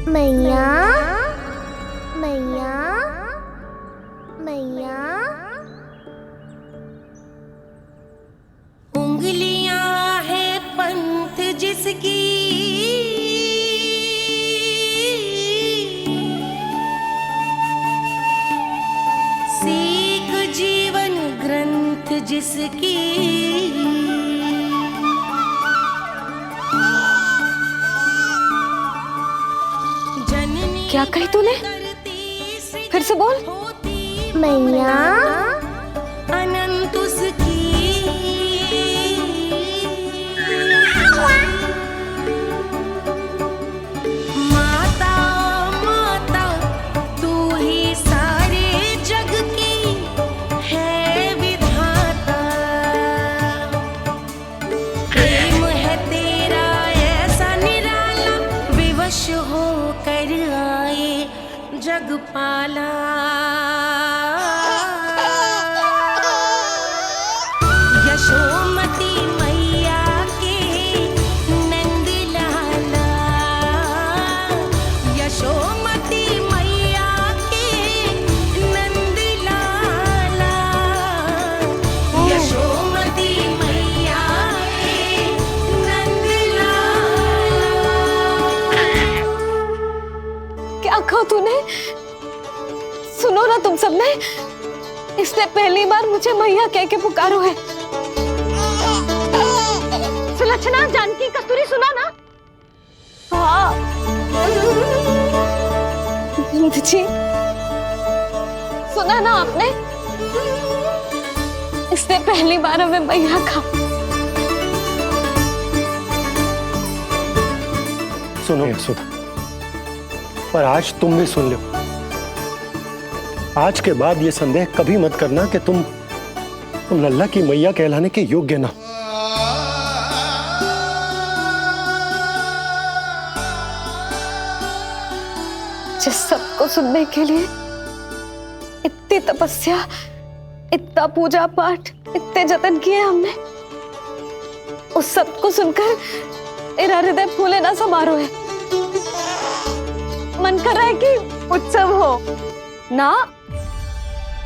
मैया मैया मैया। उंगलियां है पंथ जिसकी, सीख जीवन ग्रंथ जिसकी। क्या कही तूने? फिर से बोल। मैया अनंत उसकी, माता माता तू ही सारे जग की है विधाता। प्रेम है तेरा ऐसा निराला, विवश होकर आए जग पाला। यशोमती मैया के नंद लाला, यशोमती मैया के नंद लाला, यशोमती मैया के नंद लाला। क्या कहा तूने? सुनो ना तुम सबने, इसने पहली बार मुझे मैया कह के पुकारो है। सुलक्षणा, जानकी, कस्तूरी, सुना ना? हाँ जी, सुना ना आपने? इसने पहली बार हमें मैया कहा। सुनो यशोदा, पर आज तुम भी सुन लो। आज के बाद ये संदेह कभी मत करना कि तुम लल्ला की मैया कहलाने के योग्य ना। जिस सबको सुनने के लिए इतनी तपस्या, इतना पूजा पाठ, इतने जतन किए हमने, उस सब को सुनकर मेरा हृदय फूले ना समारोह है। मन कर रहा है कि उत्सव हो ना,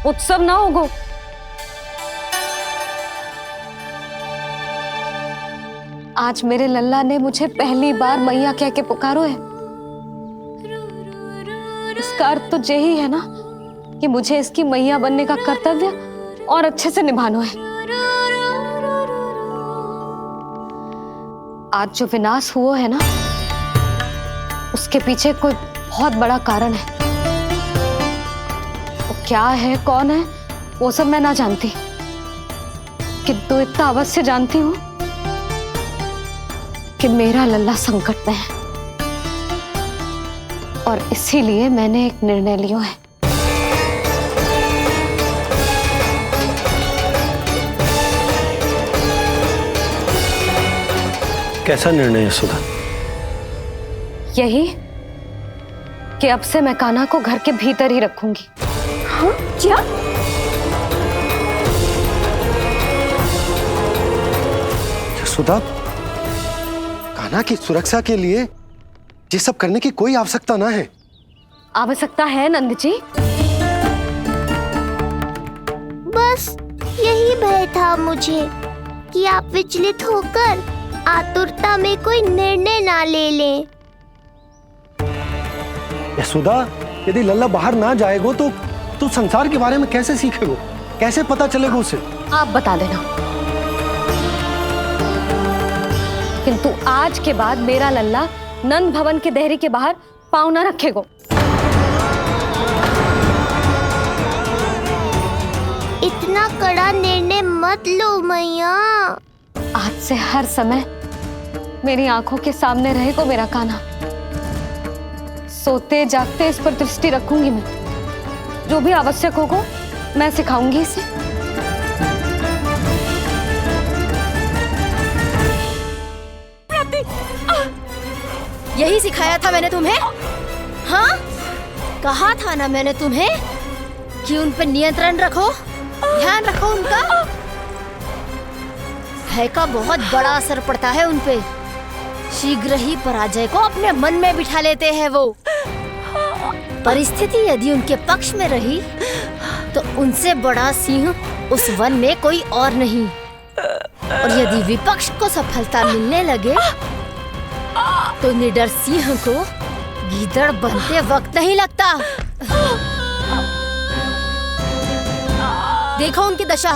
उत्सव ना होगो। आज मेरे लल्ला ने मुझे पहली बार मैया कह के पुकारो है। इसका अर्थ तो यही है ना कि मुझे इसकी मैया बनने का कर्तव्य और अच्छे से निभाना है। आज जो विनाश हुआ है ना, उसके पीछे कोई बहुत बड़ा कारण है। वो क्या है, कौन है, वो सब मैं ना जानती, किंतु इतना अवश्य जानती हूं कि मेरा लल्ला संकट में है, और इसीलिए मैंने एक निर्णय लिया है। कैसा निर्णय यशोदा? यही कि अब से मैं कान्हा को घर के भीतर ही रखूंगी। हाँ? क्या? यशोदा, कान्हा की सुरक्षा के लिए ये सब करने की कोई आवश्यकता ना है। आवश्यकता है नंद जी। बस यही भय था मुझे कि आप विचलित होकर आतुरता में कोई निर्णय ना ले लें। यशोदा, यदि लल्ला बाहर ना जाएगो तो संसार के बारे में कैसे सीखेगो, कैसे पता चलेगा उसे? आप बता देना, किंतु आज के बाद मेरा लल्ला नंद भवन के देहरी के बाहर पाँव न रखेगो। इतना कड़ा निर्णय मत लो मैया। आज से हर समय मेरी आंखों के सामने रहेगो मेरा कान्हा। सोते जागते इस पर दृष्टि रखूंगी मैं। जो भी आवश्यक होगा मैं सिखाऊंगी इसे। यही सिखाया था मैंने तुम्हें, हाँ? कहा था ना मैंने तुम्हें कि उन पर नियंत्रण रखो, ध्यान रखो उनका। भय का बहुत बड़ा असर पड़ता है उन पे। शीघ्र ही पराजय को अपने मन में बिठा लेते हैं वो। परिस्थिति यदि उनके पक्ष में रही तो उनसे बड़ा सिंह उस वन में कोई और नहीं, और यदि विपक्ष को सफलता मिलने लगे तो निडर सिंह को गीदड़ बनते वक्त नहीं लगता। देखो उनकी दशा।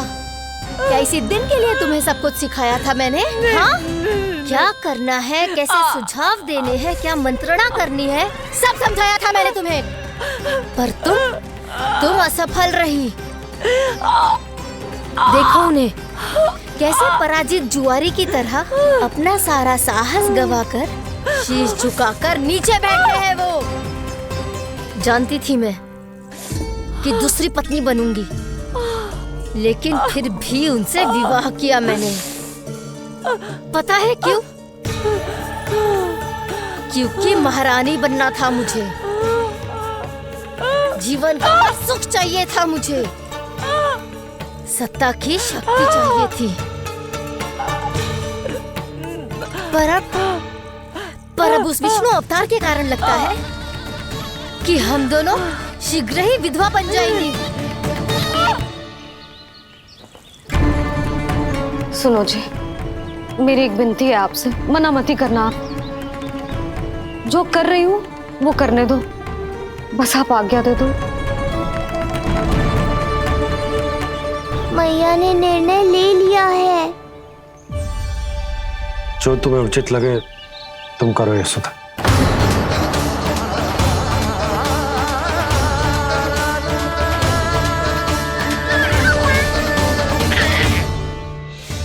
क्या इसी दिन के लिए तुम्हें सब कुछ सिखाया था मैंने? हाँ? क्या करना है, कैसे सुझाव देने हैं, क्या मंत्रणा करनी है, सब समझाया था मैंने तुम्हें। पर तुम असफल रही। देखो उन्हें, कैसे पराजित जुआरी की तरह अपना सारा साहस गवाकर शीश झुकाकर नीचे बैठे हैं वो। जानती थी मैं कि दूसरी पत्नी बनूंगी, लेकिन फिर भी उनसे विवाह किया मैंने। पता है क्यों? क्योंकि महारानी बनना था मुझे। जीवन का सुख चाहिए था मुझे, सत्ता की शक्ति चाहिए थी। पर अब उस विष्णु अवतार के कारण लगता है कि हम दोनों शीघ्र ही विधवा बन जाएंगे। सुनो जी, मेरी एक विनती है आपसे, मना मत ही करना। आप जो कर रही हूँ वो करने दो, बस आप आज्ञा दे दो। मैया ने निर्णय ले लिया है। जो तुम्हें उचित लगे तुम करो यशोदा।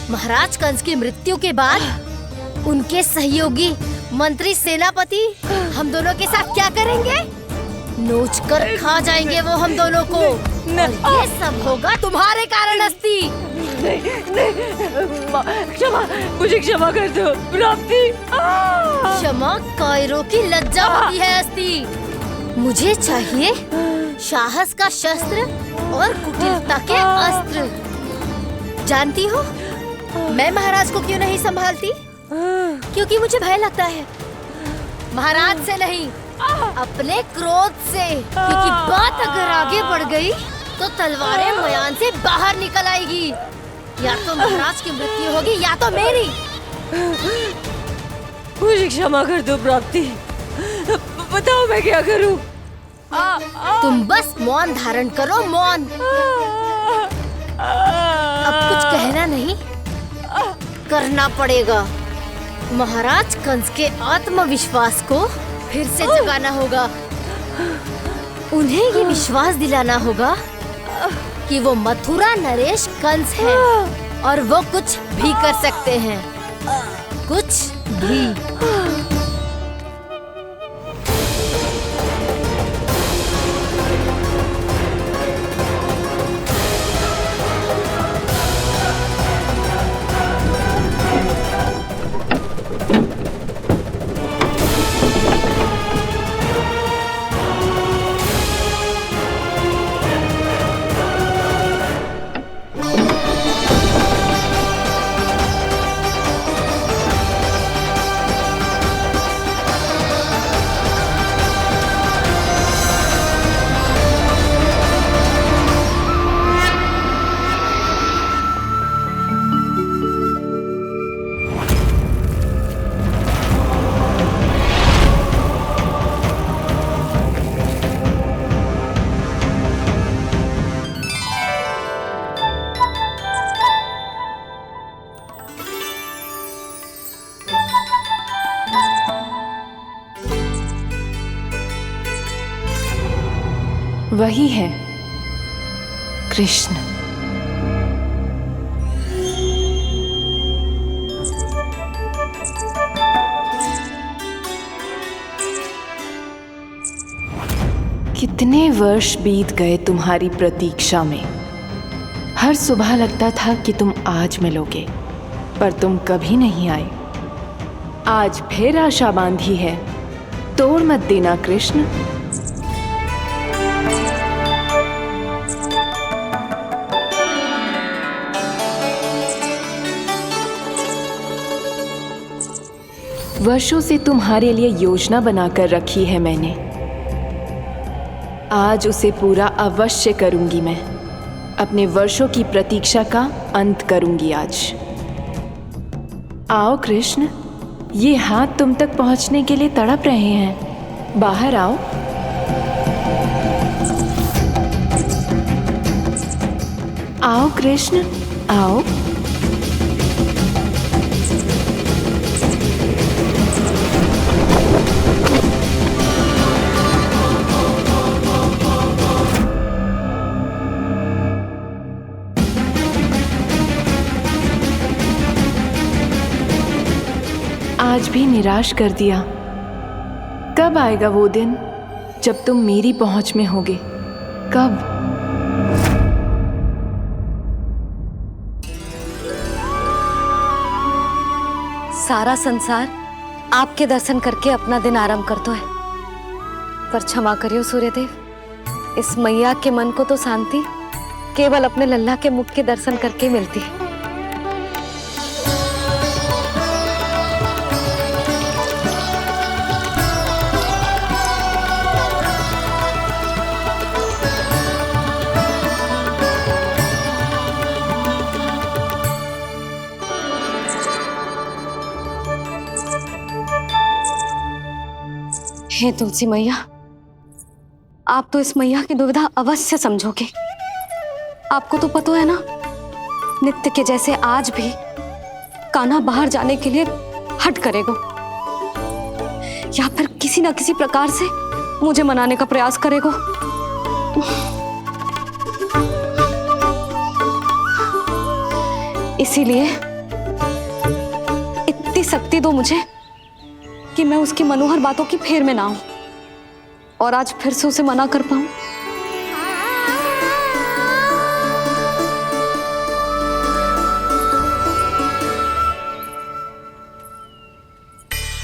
महाराज कंस की मृत्यु के बाद उनके सहयोगी मंत्री सेनापति हम दोनों के साथ क्या करेंगे? नोच कर खा जाएंगे वो हम दोनों को। और ये सब होगा तुम्हारे कारण अस्ति। क्षमा, मुझे क्षमा कर दो प्राप्ति। क्षमा कायरों की लज्जा होती है अस्ति। मुझे चाहिए साहस का शस्त्र और कुटिलता के अस्त्र। जानती हो मैं महाराज को क्यों नहीं संभालती? क्योंकि मुझे भय लगता है। महाराज से नहीं, अपने क्रोध से। क्योंकि बात अगर आगे बढ़ गई तो तलवारें मयान से बाहर निकल आएगी। या तो महाराज की मृत्यु होगी या तो मेरी। मुझे क्षमा कर दो प्राप्ति। बताओ मैं क्या करूं? तुम बस मौन धारण करो, मौन। अब कुछ कहना नहीं, करना पड़ेगा। महाराज कंस के आत्मविश्वास को फिर से जगाना होगा। उन्हें ये विश्वास दिलाना होगा कि वो मथुरा नरेश कंस है और वो कुछ भी कर सकते हैं, कुछ भी। वही है कृष्ण। कितने वर्ष बीत गए तुम्हारी प्रतीक्षा में। हर सुबह लगता था कि तुम आज मिलोगे, पर तुम कभी नहीं आए। आज फिर आशा बांधी है, तोड़ मत देना कृष्ण। वर्षों से तुम्हारे लिए योजना बनाकर रखी है मैंने। आज उसे पूरा अवश्य करूंगी मैं। अपने वर्षों की प्रतीक्षा का अंत करूंगी आज। आओ कृष्ण, ये हाथ तुम तक पहुंचने के लिए तड़प रहे हैं। बाहर आओ। आओ कृष्ण, आओ। आज भी निराश कर दिया। कब आएगा वो दिन जब तुम मेरी पहुंच में होगे? कब? सारा संसार आपके दर्शन करके अपना दिन आरंभ करता है, पर क्षमा करियो सूर्यदेव, इस मैया के मन को तो शांति केवल अपने लल्ला के मुख के दर्शन करके मिलती है। हे तुलसी मैया, आप तो इस मैया की दुविधा अवश्य समझोगे। आपको तो पता है ना, नित्य के जैसे आज भी कान्हा बाहर जाने के लिए हट करेगा, या फिर किसी ना किसी प्रकार से मुझे मनाने का प्रयास करेगा। इसीलिए इतनी शक्ति दो मुझे कि मैं उसकी मनोहर बातों की फेर में ना आऊं और आज फिर से उसे मना कर पाऊं।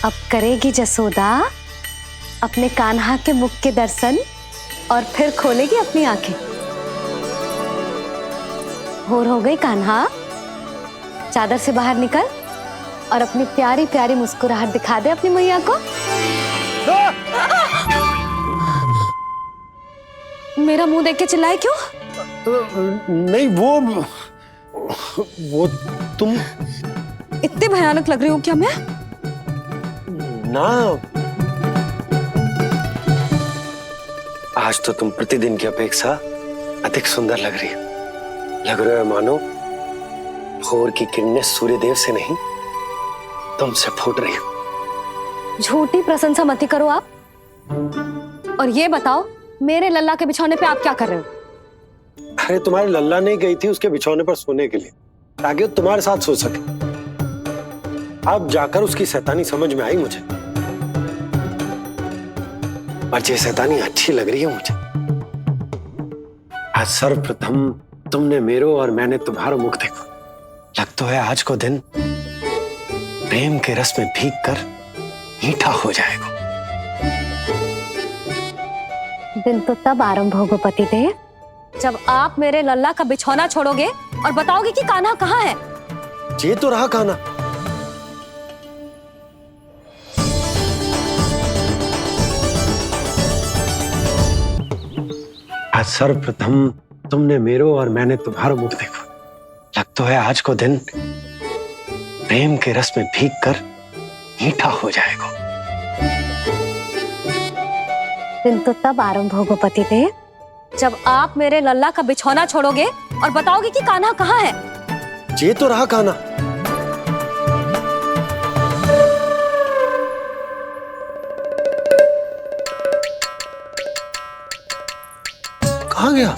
अब करेगी जसोदा अपने कान्हा के मुख के दर्शन और फिर खोलेगी अपनी आंखें। भोर हो गई कान्हा, चादर से बाहर निकल और अपनी प्यारी प्यारी मुस्कुराहट दिखा दे अपनी मैया को। मेरा मुंह देख के चिल्लाए क्यों? नहीं, वो तुम इतने भयानक लग रही हो क्या मैं? ना, आज तो तुम प्रतिदिन की अपेक्षा अधिक सुंदर लग रही हो। लग रहे हो मानो भोर की किरणें सूर्यदेव से नहीं, तुमसे फूट रही हो। झूठी प्रशंसा मत करो आप। और ये बताओ, मेरे लल्ला के बिछौने पे आप क्या कर रहे हो? अरे तुम्हारी लल्ला नहीं गई थी उसके बिछौने पर सोने के लिए, ताकि वो तुम्हारे साथ सो सके। अब जाकर उसकी शैतानी समझ में आई मुझे, और ये शैतानी अच्छी लग रही है मुझे। आज सर्वप्रथम तुमने मेरो और मैंने तुम्हारा मुख देखो। लग तो है आज को दिन प्रेम के रस में भीग कर मीठा हो जाएगा। दिन तो तब आरंभ होगा पतिदेव, जब आप मेरे लल्ला का बिछौना छोड़ोगे और बताओगे कि कान्हा कहाँ है। ये तो रहा कान्हा। आज सर्वप्रथम तुमने मेरो और मैंने तुम्हारा मुख देखो। लग तो है आज को दिन प्रेम के रस में भीग कर मीठा हो जाएगा। दिन तो तब आरंभ होगा पतिदेव, जब आप मेरे लल्ला का बिछौना छोड़ोगे और बताओगे कि कान्हा कहाँ है। ये तो रहा कान्हा। कहाँ गया?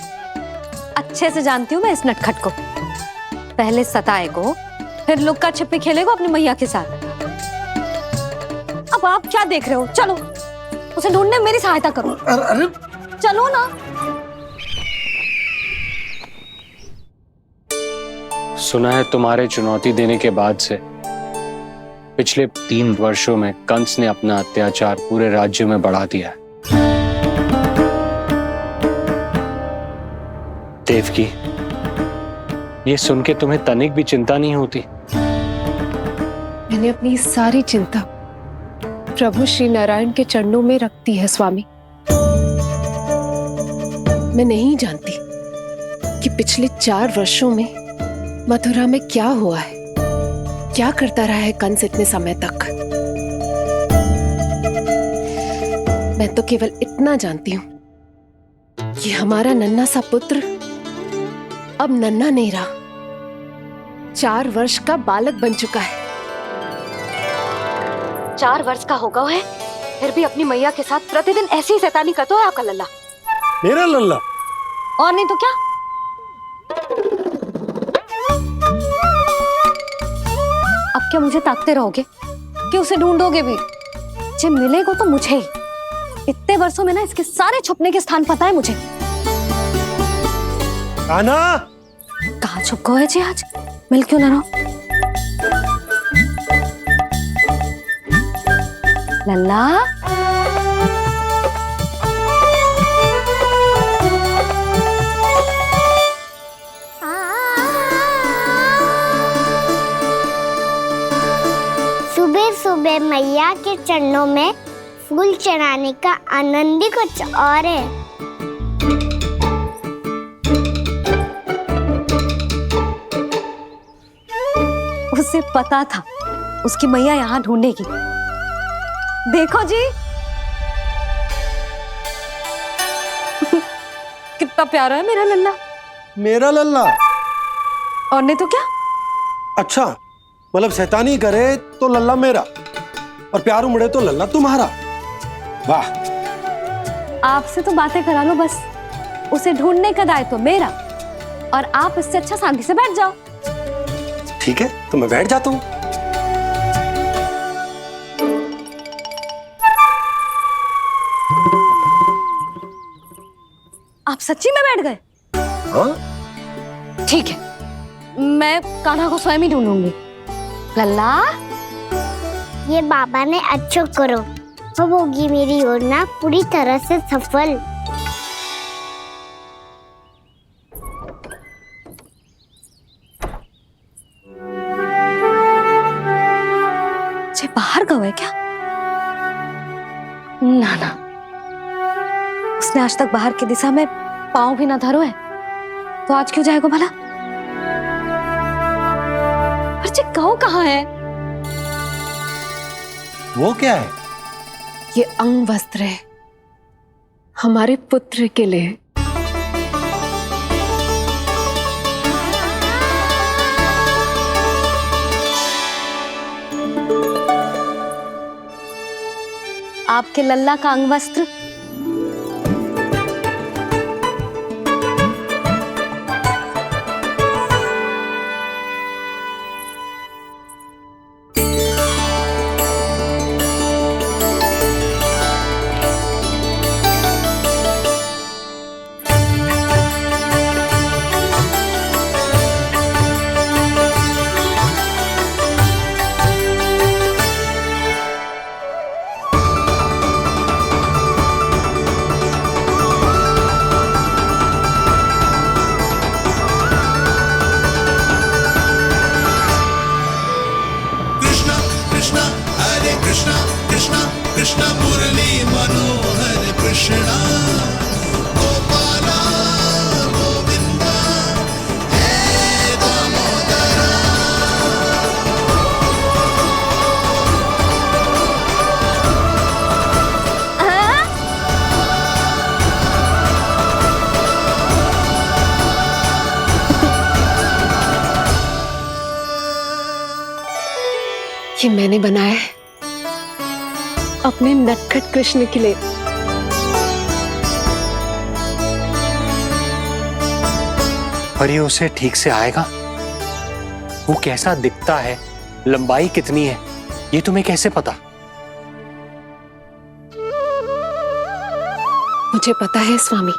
अच्छे से जानती हूँ मैं इस नटखट को। पहले सताएगो, फिर लुक्का छिपी खेलेगो अपनी मैया के साथ। अब आप क्या देख रहे हो? चलो उसे ढूंढने में मेरी सहायता करो। अरे चलो ना। सुना है तुम्हारे चुनौती देने के बाद से पिछले 3 वर्षों में कंस ने अपना अत्याचार पूरे राज्य में बढ़ा दिया है। देवकी, ये सुन के तुम्हें तनिक भी चिंता नहीं होती? मैंने अपनी सारी चिंता प्रभु श्री नारायण के चरणों में रखती है स्वामी। मैं नहीं जानती कि पिछले 4 वर्षों में मथुरा में क्या हुआ है, क्या करता रहा है कंस इतने समय तक। मैं तो केवल इतना जानती हूं कि हमारा नन्हा सा पुत्र अब नन्हा नहीं रहा, 4 वर्ष का बालक बन चुका है। 4 वर्ष का होगा है, फिर भी अपनी मैया के साथ प्रतिदिन ऐसी ही शैतानी करता है आपका लल्ला। मेरा लल्ला? और नहीं तो क्या। अब क्या मुझे ताकते रहोगे कि उसे ढूंढोगे भी? जे मिलेगा तो मुझे ही। इतने वर्षों में ना इसके सारे छुपने के स्थान पता है मुझे। कान्हा! कहाँ छुप गए जी आज? मिल क्यों ना रहो? लल्ला, सुबह सुबह मैया के चरणों में फूल चढ़ाने का आनंद ही कुछ और है। उसे पता था उसकी मैया यहाँ ढूंढेगी। देखो जी कितना प्यारा है मेरा लल्ला। मेरा लल्ला? और नहीं तो क्या। अच्छा, मतलब शैतानी करे तो लल्ला मेरा और प्यार उमड़े तो लल्ला तुम्हारा। वाह! आपसे तो बातें करा लो बस, उसे ढूंढने का दायित्व मेरा, और आप इससे अच्छा शांति से बैठ जाओ। ठीक है, तो मैं बैठ जाता हूँ। आप सच्ची में बैठ गए? हाँ? ठीक है, मैं कान्हा को स्वयं ही ढूंढूंगी। लल्ला, ये बाबा ने अच्छा करो, अब होगी मेरी योजना पूरी तरह से सफल। जे बाहर गए क्या? ना ना, उसने आज तक बाहर की दिशा में पांव भी ना धरो है, तो आज क्यों जाएगा भला? पर जे कहो कहाँ है? वो क्या है? ये अंग वस्त्र है हमारे पुत्र के लिए। आपके लल्ला का अंग वस्त्र। कृष्ण मुरली मनोहर कृष्णा गोपाला गोविंदा हे दामोदरा। ये मैंने बनाया है अपने नटखट कृष्ण के लिए। पर ये उसे ठीक से आएगा? वो कैसा दिखता है, लंबाई कितनी है, ये तुम्हें कैसे पता? मुझे पता है स्वामी,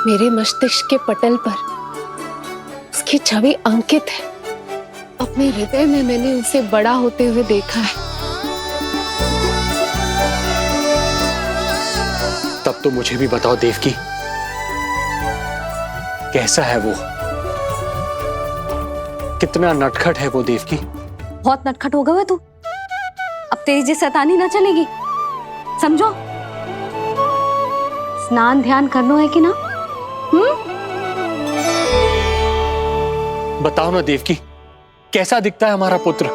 मेरे मस्तिष्क के पटल पर उसकी छवि अंकित है। अपने हृदय में मैंने उसे बड़ा होते हुए देखा है। तब तो मुझे भी बताओ देवकी, कैसा है वो? कितना नटखट है वो देवकी? बहुत नटखट हो गए तू। अब तेरी जी शैतानी ना चलेगी, समझो। स्नान ध्यान करना है कि ना? बताओ ना देवकी, कैसा दिखता है हमारा पुत्र?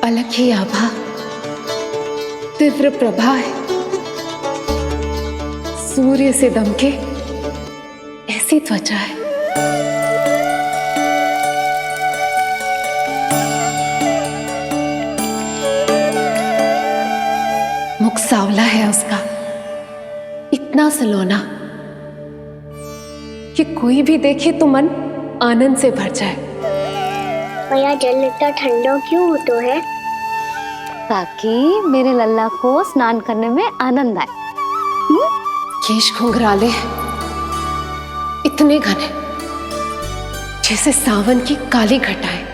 अलग ही आभा, तीव्र प्रभा है, सूर्य से दमके ऐसी त्वचा है। मुख सांवला है उसका, इतना सलोना कि कोई भी देखे तो मन आनंद से भर जाए। भैया जल इतना ठंडा क्यों होता है? ताकि मेरे लल्ला को स्नान करने में आनंद आए। केश घुंघराले इतने घने जैसे सावन की काली घटाएं,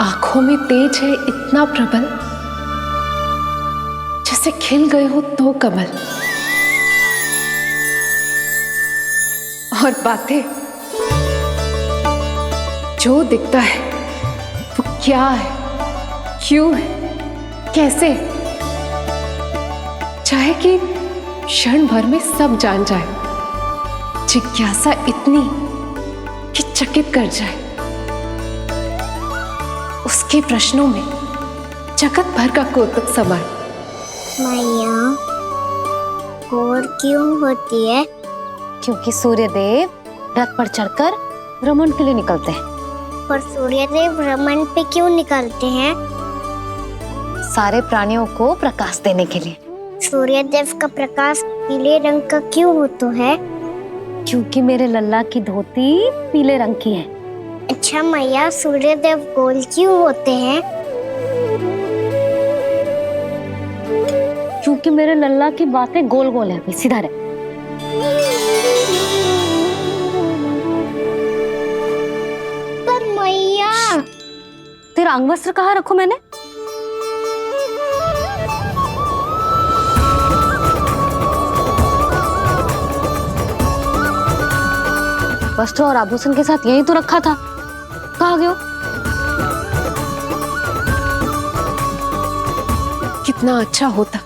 आंखों में तेज है इतना प्रबल जैसे खिल गए हो तो कमल, और बातें जो दिखता है वो क्या है, क्यों है, कैसे, चाहे कि क्षण भर में सब जान जाए। जिज्ञासा इतनी कि चकित कर जाए। उसके प्रश्नों में जगत भर का कौतुक समाये। मैया और क्यों होती है? क्योंकि सूर्य देव रथ पर चढ़कर भ्रमण के लिए निकलते हैं। पर सूर्यदेव भ्रमण पे क्यों निकलते हैं? सारे प्राणियों को प्रकाश देने के लिए। सूर्यदेव का प्रकाश पीले रंग का क्यों होता है? क्योंकि मेरे लल्ला की धोती पीले रंग की है। अच्छा मैया, सूर्यदेव गोल क्यों होते हैं? क्योंकि मेरे लल्ला की बातें गोल गोल है, सीधा रहे। पर मैया, तेरा अंगवस्त्र कहाँ रखूं मैंने? वस्त्र और आभूषण के साथ यही तो रखा था, कहाँ गए हो? कितना अच्छा होता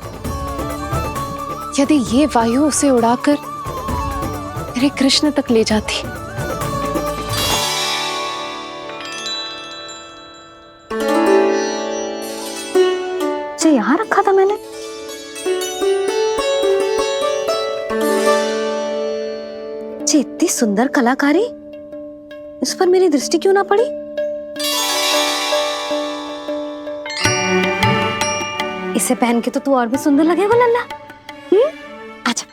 यदि ये वायु उसे उड़ाकर तेरे कृष्ण तक ले जाती। जो यहाँ रखा था मैंने। जी इतनी सुंदर कलाकारी, इस पर मेरी दृष्टि क्यों ना पड़ी? इसे पहन के तो तू और भी सुंदर लगेगा लल्ला। आजा।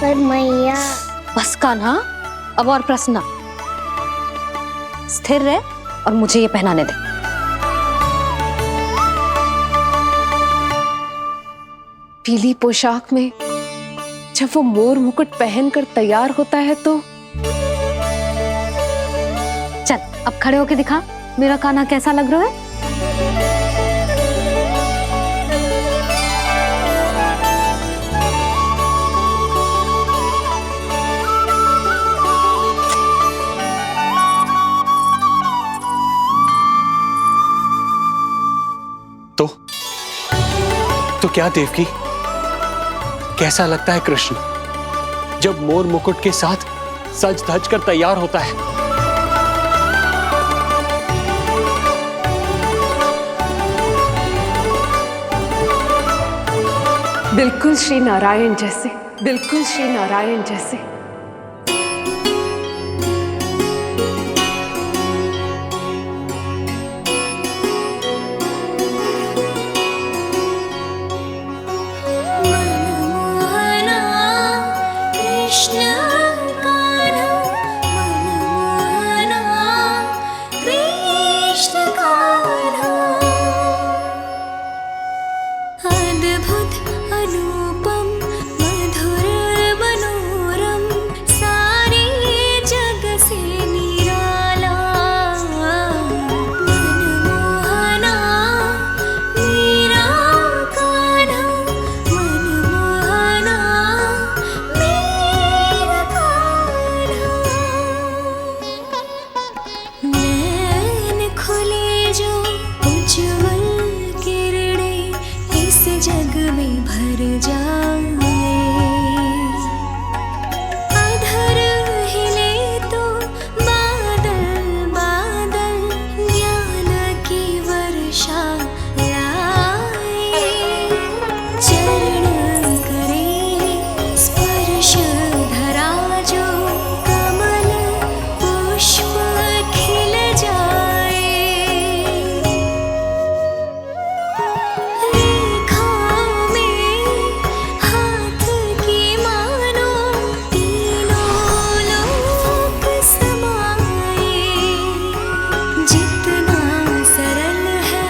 पर मैया, बस का ना, अब और प्रश्न ना। स्थिर रह और मुझे ये पहनाने दे। पीली पोशाक में जब वो मोर मुकुट पहनकर तैयार होता है तो चल अब खड़े होके दिखा मेरा कान्हा कैसा लग रहा है। तो क्या देवकी, कैसा लगता है कृष्ण जब मोर मुकुट के साथ सज धज कर तैयार होता है? बिल्कुल श्री नारायण जैसे, बिल्कुल श्री नारायण जैसे। भर जाए। अधर हिले तो बादल बादल ज्ञान की वर्षा लाए। चरण करे स्पर्श धरा जो कमल पुष्प खिल जाए। रेखा में हाथ की मानो तीनों लोक समाए। जितना सरल है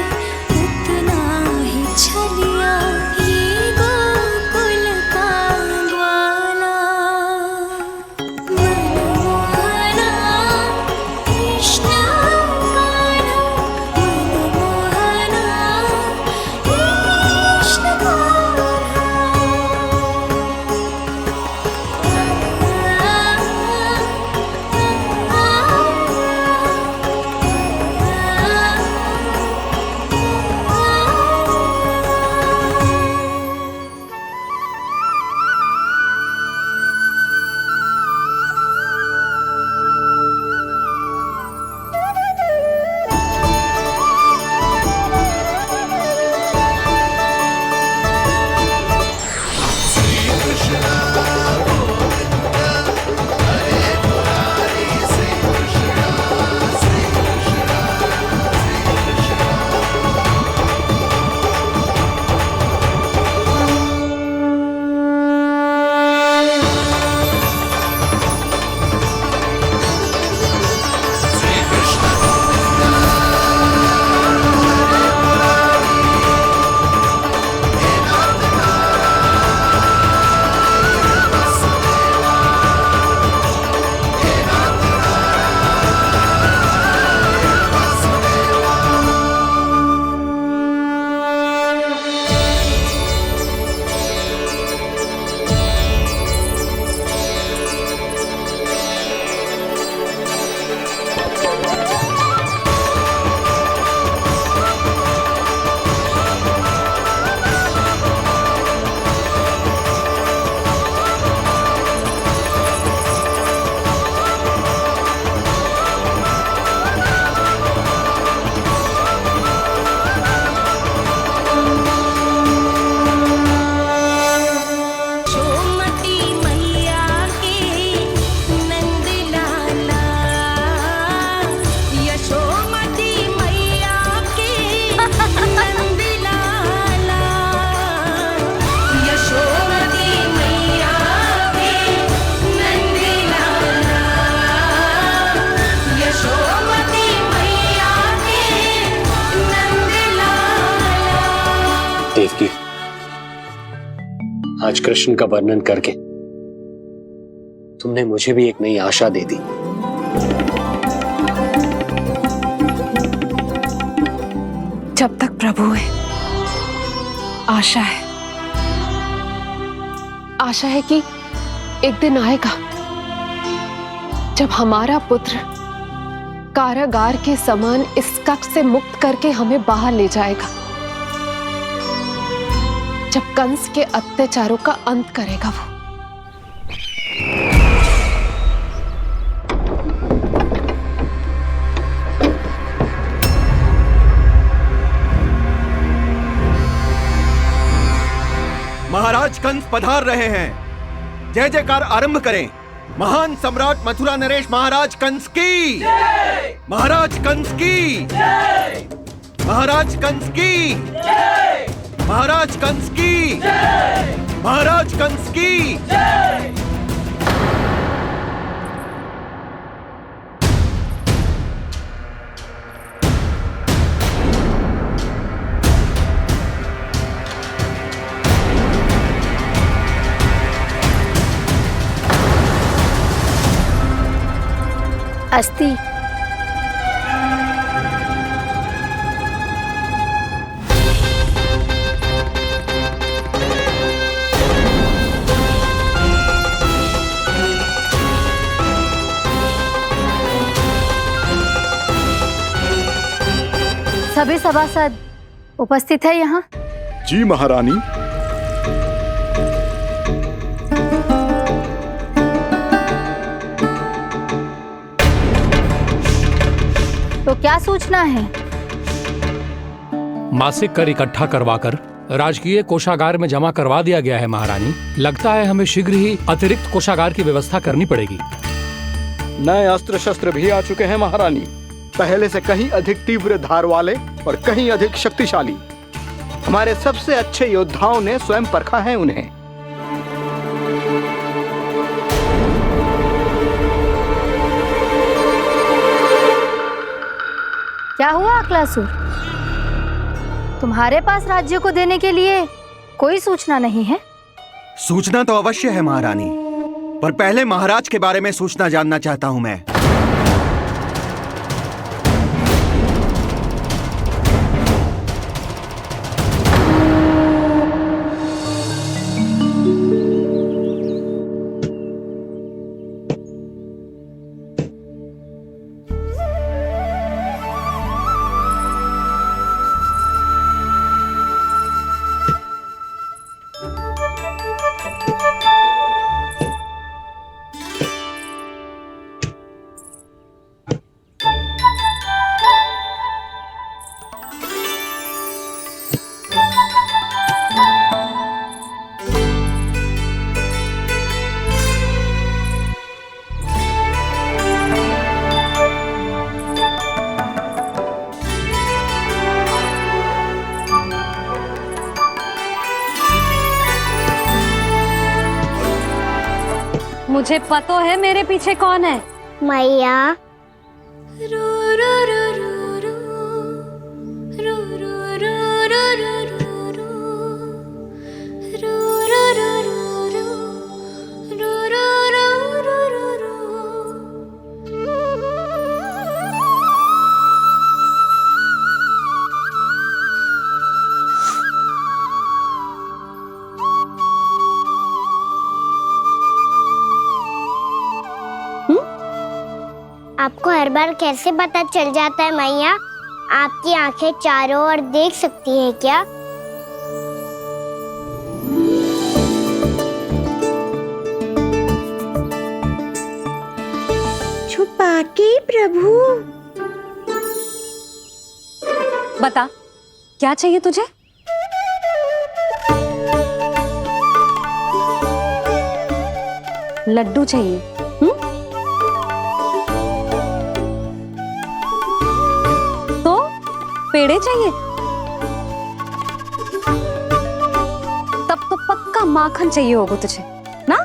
उतना ही छलिया ये गोकुल का ग्वाला। मनमोहना कृष्ण कान्हा, मनमोहना कृष्ण यशोमती मैया के नंद लाला। यशोमती मैया के नंद लाला। यशोमती मैया के नंद लाला। यशोमती मैया के नंद लाला। देवकी, आज कृष्ण का वर्णन करके तुमने मुझे भी एक नई आशा दे दी। जब तक प्रभु है आशा है। आशा है कि एक दिन आएगा जब हमारा पुत्र कारागार के समान इस कक्ष से मुक्त करके हमें बाहर ले जाएगा। जब कंस के अत्याचारों का अंत करेगा वो। महाराज कंस पधार रहे हैं। जय जयकार आरंभ करें। महान सम्राट मथुरा नरेश महाराज कंस की। महाराज कंस की। महाराज कंस की। महाराज कंस की। महाराज कंस की। अस्ति। सभी सभासद उपस्थित है यहाँ। जी महारानी। तो क्या सूचना है? मासिक कर इकट्ठा करवाकर राजकीय कोषागार में जमा करवा दिया गया है महारानी। लगता है हमें शीघ्र ही अतिरिक्त कोषागार की व्यवस्था करनी पड़ेगी। नए अस्त्र शस्त्र भी आ चुके हैं महारानी, पहले से कहीं अधिक तीव्र धार वाले और कहीं अधिक शक्तिशाली। हमारे सबसे अच्छे योद्धाओं ने स्वयं परखा है उन्हें। क्या हुआ अक्लासुर? तुम्हारे पास राज्य को देने के लिए कोई सूचना नहीं है? सूचना तो अवश्य है महारानी, पर पहले महाराज के बारे में सूचना जानना चाहता हूं मैं। मुझे पता है मेरे पीछे कौन है। मैया आपको हर बार कैसे पता चल जाता है मैया? आपकी आंखें चारों ओर देख सकती हैं क्या? छुपा के प्रभु। बता, क्या चाहिए तुझे? लड्डू चाहिए? तो पेड़े चाहिए? तब तो पक्का माखन चाहिए होगा तुझे ना?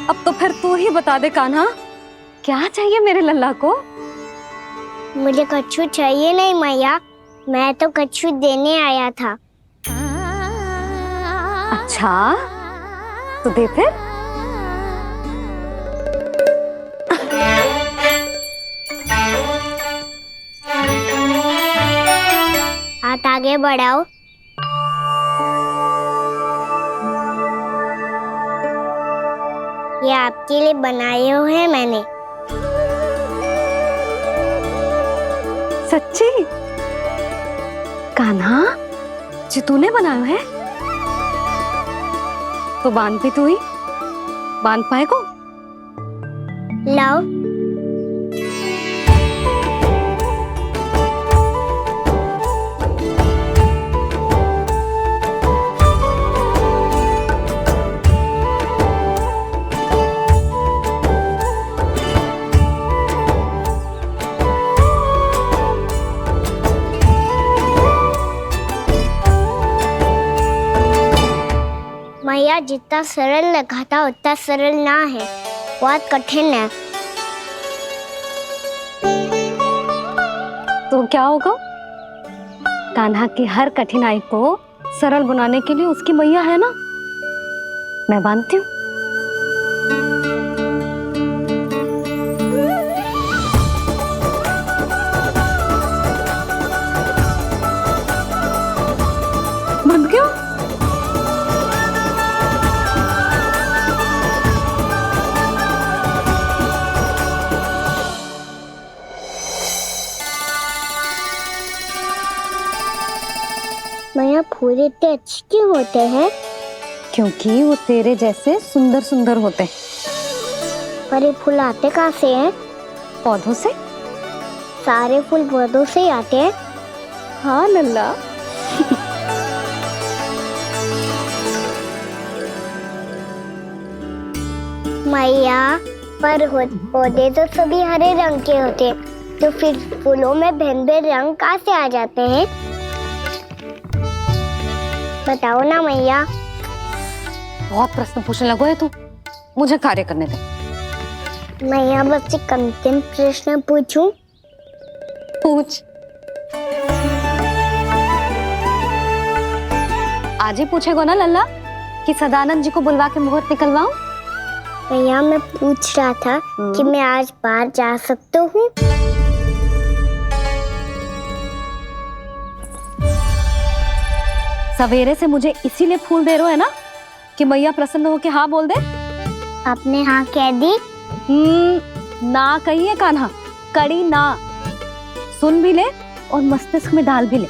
अब तो फिर तू ही बता दे कान्हा, क्या चाहिए मेरे लल्ला को? मुझे कच्छू चाहिए नहीं मैया, मैं तो कच्छू देने आया था। अच्छा, तो दे फिर। हाथ आगे बढ़ाओ। ये आपके लिए बनाए हुए हैं मैंने। सच्ची? कान्हा, जी तूने बनाया है? तो बांध भी तू ही, बांध पाएगो? लाओ। मैया जितना सरल लगा था उतना सरल ना है, बहुत कठिन है। तो क्या होगा? कान्हा की हर कठिनाई को सरल बनाने के लिए उसकी मैया है ना, मैं बांधती हूँ। बंद क्यों? मैया फूल इतने अच्छे क्यों होते हैं? क्योंकि वो तेरे जैसे सुंदर सुंदर होते हैं। पर ये फूल आते कहाँ से हैं? पौधों से। सारे फूल पौधों से ही आते हैं। हाँ लल्ला। मैया, पर पौधे तो सभी हरे रंग के होते हैं, तो फिर फूलों में भिन्न रंग कहाँ से आ जाते हैं? बताओ ना मैया। बहुत प्रश्न पूछने लगो है तू, मुझे कार्य करने दे। मैया बस एक अंतिम प्रश्न पूछूं? पूछ। आज ही पूछेगो ना लल्ला कि सदानंद जी को बुलवा के मुहूर्त निकलवाऊं? मैया मैं पूछ रहा था कि मैं आज बाहर जा सकता हूँ? सवेरे से मुझे इसीलिए फूल दे रहे हो है ना कि मैया प्रसन्न हो के हाँ बोल दे। आपने हाँ कह दी? ना कही है कान्हा, कड़ी ना। सुन भी ले और मस्तिष्क में डाल भी ले।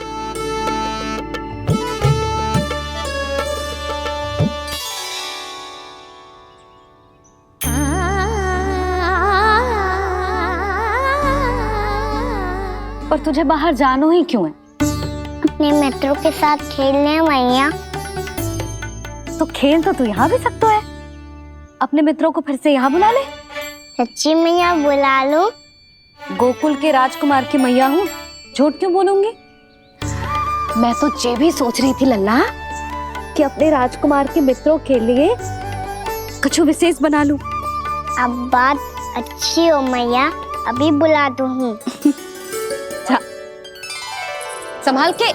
पर तुझे बाहर जानो ही क्यों है? अपने मित्रों के साथ खेलने मैया। तो खेल तो तू यहाँ भी सकता है। अपने मित्रों को फिर से यहाँ बुला ले। सच्ची मैया बुला लो। गोकुल के राजकुमार की मैया हूँ, झूठ क्यों बोलूंगी? मैं तो ये भी सोच रही थी लल्ला कि अपने राजकुमार के मित्रों के लिए कुछ विशेष बना लूं। अब बात अच्छी हो मैया, अभी बुला दूँ। संभाल के।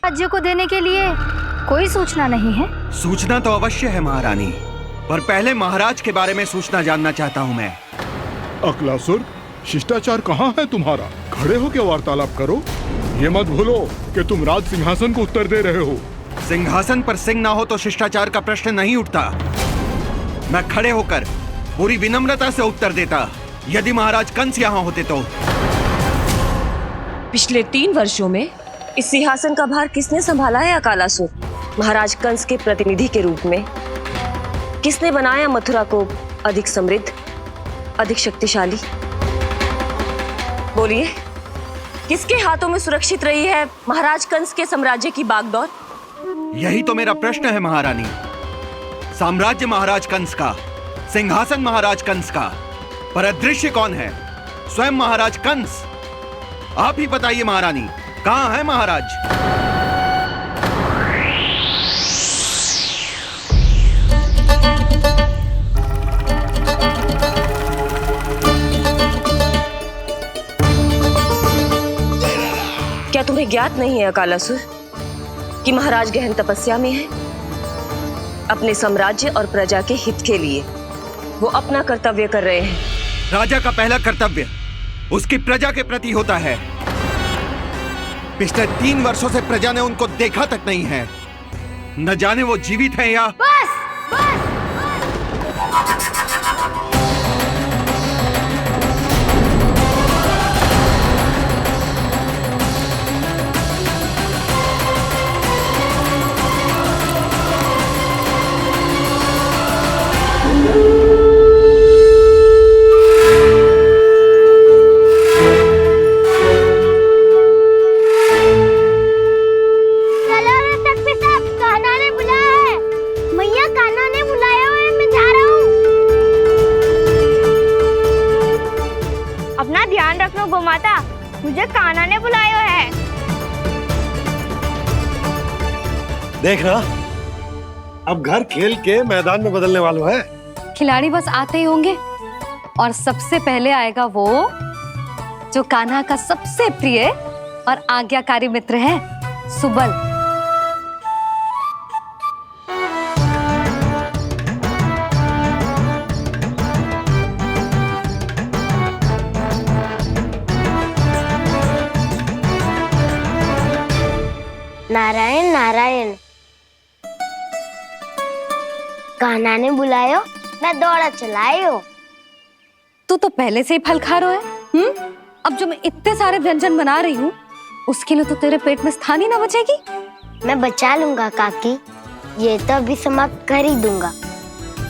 राज्य को देने के लिए कोई सूचना नहीं है? सूचना तो अवश्य है महारानी, पर पहले महाराज के बारे में सूचना जानना चाहता हूँ मैं। अकलासुर, शिष्टाचार कहाँ है तुम्हारा? खड़े हो के वार्तालाप करो। ये मत भूलो कि तुम राज सिंहासन को उत्तर दे रहे हो। सिंहासन पर सिंह ना हो तो शिष्टाचार का प्रश्न नहीं उठता। मैं खड़े होकर पूरी विनम्रता से उत्तर देता यदि महाराज कंस यहाँ होते तो। पिछले 3 वर्षों में इस सिंहासन का भार किसने संभाला है अकालासुर? महाराज कंस के प्रतिनिधि के रूप में किसने बनाया मथुरा को अधिक समृद्ध, अधिक शक्तिशाली? बोलिए, किसके हाथों में सुरक्षित रही है महाराज कंस के साम्राज्य की बागडोर? यही तो मेरा प्रश्न है महारानी। साम्राज्य महाराज कंस का, सिंहासन महाराज कंस का, पर अदृश्य कौन है? स्वयं महाराज कंस। आप ही बताइए महारानी, कहाँ है महाराज? क्या तुम्हें ज्ञात नहीं है अकालासुर कि महाराज गहन तपस्या में है? अपने साम्राज्य और प्रजा के हित के लिए वो अपना कर्तव्य कर रहे हैं। राजा का पहला कर्तव्य उसकी प्रजा के प्रति होता है। पिछले 3 वर्षों से प्रजा ने उनको देखा तक नहीं है। न जाने वो जीवित हैं या... बस बस। गोमाता, मुझे कान्हा ने बुलाया है। देख रहा, अब घर खेल के मैदान में बदलने वालों है। खिलाड़ी बस आते ही होंगे और सबसे पहले आएगा वो जो कान्हा का सबसे प्रिय और आज्ञाकारी मित्र है, सुबल। नारायण नारायण। कान्हा ने बुलायो, मैं दौड़ा चलायो। तू तो पहले से ही फल खा रहा है। अब जो मैं इतने सारे व्यंजन बना रही हूँ उसके लिए तो तेरे पेट में स्थान ही ना बचेगी। मैं बचा लूंगा काकी, ये तो अभी समाप्त कर ही दूंगा,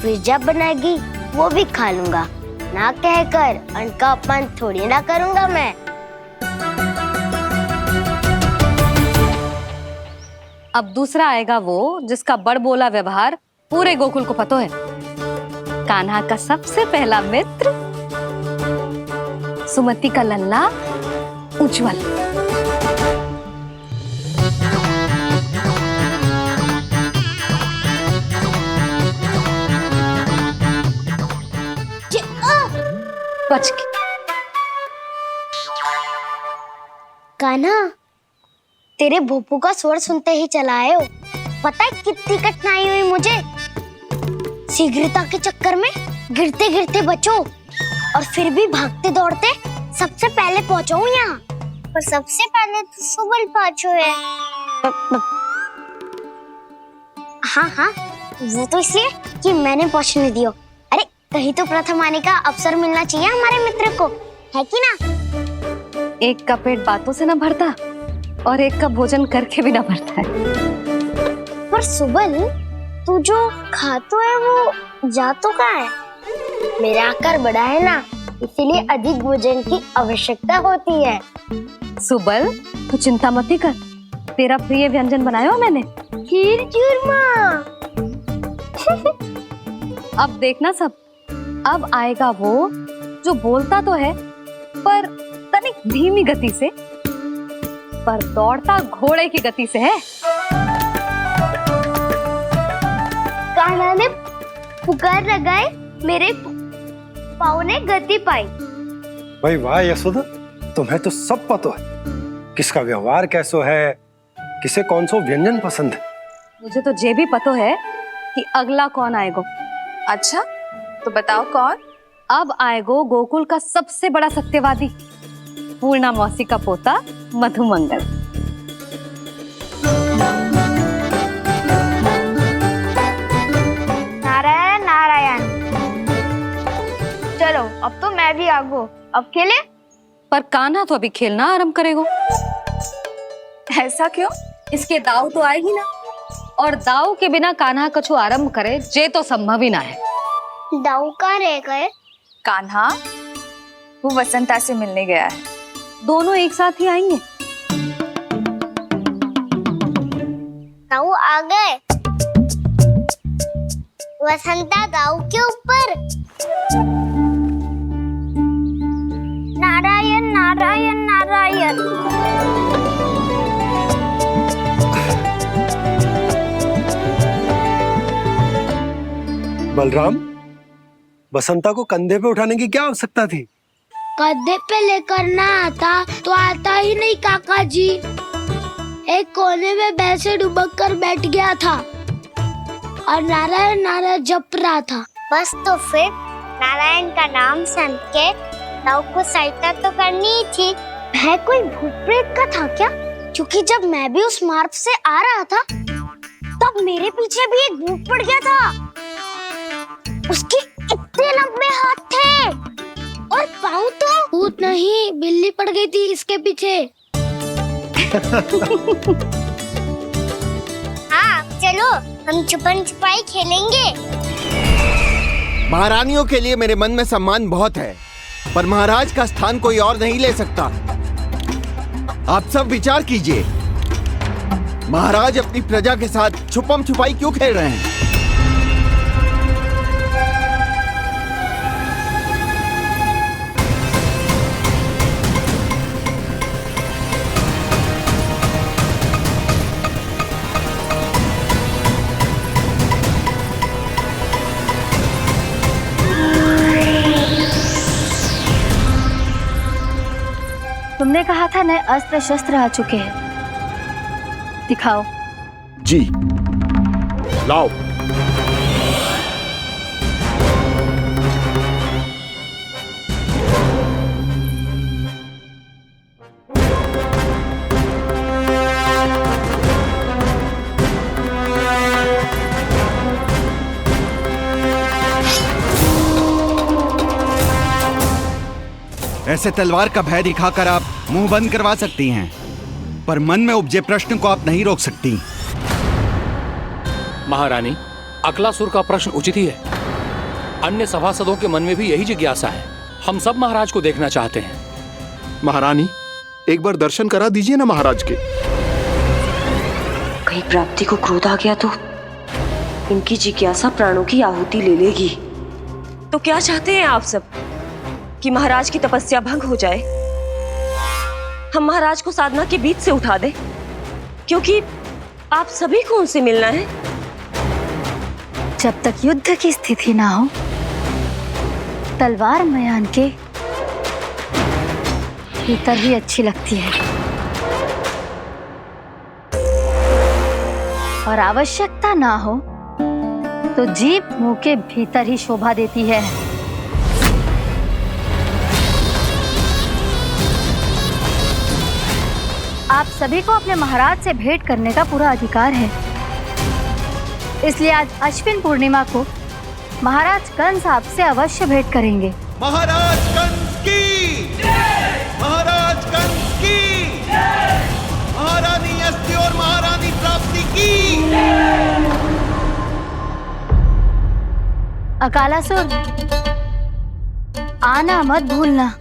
फिर जब बनाएगी वो भी खा लूंगा। ना कहकर अन्न का अपमान थोड़ी ना करूंगा मैं। अब दूसरा आएगा वो जिसका बड़ बोला व्यवहार पूरे गोकुल को पता है। कान्हा का सबसे पहला मित्र, सुमति का लल्ला उज्जवल। बच के। कान्हा, तेरे भोपू का स्वर सुनते ही चला आए हो। पता है कितनी कठिनाई हुई मुझे। शीघ्रता के चक्कर में गिरते गिरते बचो और फिर भी भागते दौड़ते सबसे पहले पहुंचाऊं यहाँ। पर सबसे पहले तो सुबल पहुंचो है। हाँ हाँ, वो तो इसलिए कि मैंने पहुंचने दियो। अरे कहीं तो प्रथम आने का अवसर मिलना चाहिए हमारे मित्र को, है कि ना? एक का पेट बातों से ना भरता और एक का भोजन करके भी ना भरता है। पर सुबल, तू जो खातो है वो जातो का है। मेरा आकार बड़ा है ना, इसीलिए अधिक भोजन की आवश्यकता होती है। सुबल, तू चिंता मत कर, तेरा प्रिय व्यंजन बनाया हो मैंने, खीर चूरमा। अब देखना सब, अब आएगा वो जो बोलता तो है पर तनिक धीमी गति से, पर दौड़ता घोड़े की गति से है। कान्हा ने पुकार लगाए, मेरे पाँव ने गति पाई। भाई वाह यशोदा, तुम्हें तो सब पता है किसका व्यवहार कैसो है, किसे कौन सा व्यंजन पसंद है। मुझे तो ये भी पता है कि अगला कौन आएगा। अच्छा, तो बताओ कौन? अब आएगो गोकुल का सबसे बड़ा सत्यवादी, पूर्णा मौसी का पोता मधुमंगल। नारायण नारायण। चलो अब तो मैं भी आगो, अब खेले। पर कान्हा तो अभी खेलना आरंभ करेगो। ऐसा क्यों? इसके दाव तो आएगी ना, और दाव के बिना कान्हा कछु आरंभ करे जे तो संभव ही ना है। दाऊ कहाँ रह गए? कान्हा वो वसंता से मिलने गया है। दोनों एक साथ ही आएंगे। दाऊ आ गए। वसंता दाऊ के ऊपर। नारायण नारायण नारायण। बलराम, बसंता को कंधे पे उठाने की क्या आवश्यकता थी? कंधे पे लेकर ना आता तो आता ही नहीं काका जी। एक कोने में वैसे डुबक कर बैठ गया था और नारायण नारायण जप रहा था। बस तो फिर नारायण का नाम सुन के दाऊ को सहायता तो करनी ही थी। वह कोई भूत प्रेत का था क्या? क्योंकि जब मैं भी उस मार्ग से आ रहा था तब मेरे पीछे भी एक भूत पड़ गया था। उसके इतने लंबे हाथ थे और पाँव तो भूत नहीं, बिल्ली पड़ गई थी इसके पीछे। हाँ चलो, हम छुपन छुपाई खेलेंगे। महारानियों के लिए मेरे मन में सम्मान बहुत है, पर महाराज का स्थान कोई और नहीं ले सकता। आप सब विचार कीजिए, महाराज अपनी प्रजा के साथ छुपम छुपाई क्यों खेल रहे हैं? तुमने कहा था नए अस्त्र शस्त्र आ चुके हैं, दिखाओ। जी लाओ। ऐसे तलवार का भय दिखाकर आप मुंह बंद करवा सकती हैं, पर मन में उपजे प्रश्न को आप नहीं रोक सकती। महारानी, अकलासुर का प्रश्न उचित ही है। अन्य सभासदों के मन में भी यही जिज्ञासा है। हम सब महाराज को देखना चाहते हैं। महारानी, एक बार दर्शन करा दीजिए ना महाराज के। कहीं प्राप्ति को क्रोध आ गया तो इनकी जिज्ञासा प्राणों की आहुति ले लेगी। तो क्या चाहते हैं आप सब? कि महाराज की तपस्या भंग हो जाए? हम महाराज को साधना के बीच से उठा दें? क्योंकि आप सभी को उनसे मिलना है। जब तक युद्ध की स्थिति ना हो, तलवार मयान के भीतर ही अच्छी लगती है, और आवश्यकता ना हो तो जीभ मुंह के भीतर ही शोभा देती है। आप सभी को अपने महाराज से भेंट करने का पूरा अधिकार है। इसलिए आज अश्विन पूर्णिमा को महाराज कंस आपसे अवश्य भेंट करेंगे। महाराज कंस की जय! महाराज कंस की जय! महारानी अस्ति और महारानी प्राप्ति की जय! अकालासुर, आना मत भूलना।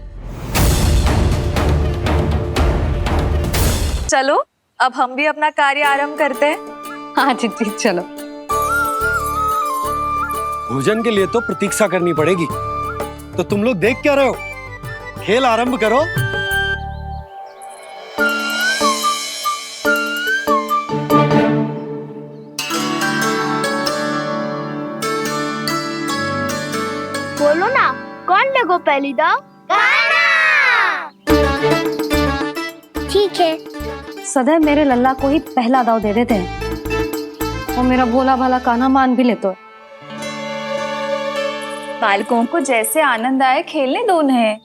चलो अब हम भी अपना कार्य आरंभ करते हैं। हाँ जी चलो। भोजन के लिए तो प्रतीक्षा करनी पड़ेगी, तो तुम लोग देख क्या रहे हो? खेल आरंभ करो। बोलो ना, कौन लगो पहली दाव? ठीक है। सदैव मेरे लल्ला को ही पहला दाव दे देते हैं, और मेरा भोला भाला कान्हा मान भी लेते हैं। बालकों को जैसे आनंद आए खेलने दो उन्हें।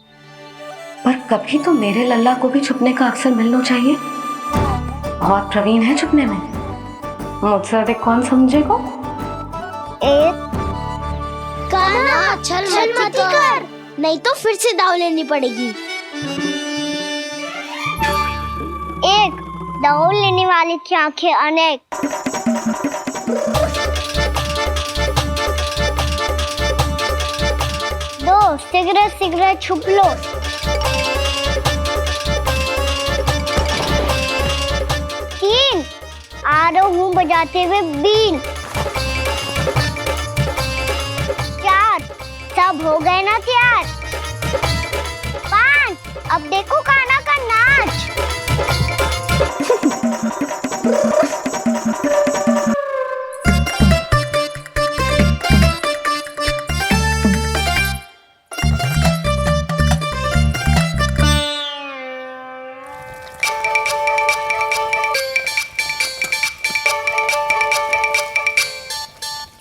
पर कभी तो मेरे लल्ला को भी छुपने का अवसर मिलना चाहिए। बहुत प्रवीण है छुपने में, मुझसे अधिक कौन समझेगा? कान्हा, छल मत कर, नहीं तो फिर से दाव लेनी पड़ेगी। एक दाव लेने वाली की आंखें अनेक। दो, शीघ्र छुप लो। तीन, आ रहा हूँ बजाते हुए बीन। चार, सब हो गए ना तैयार? पांच, अब देखो कान्हा का नाच।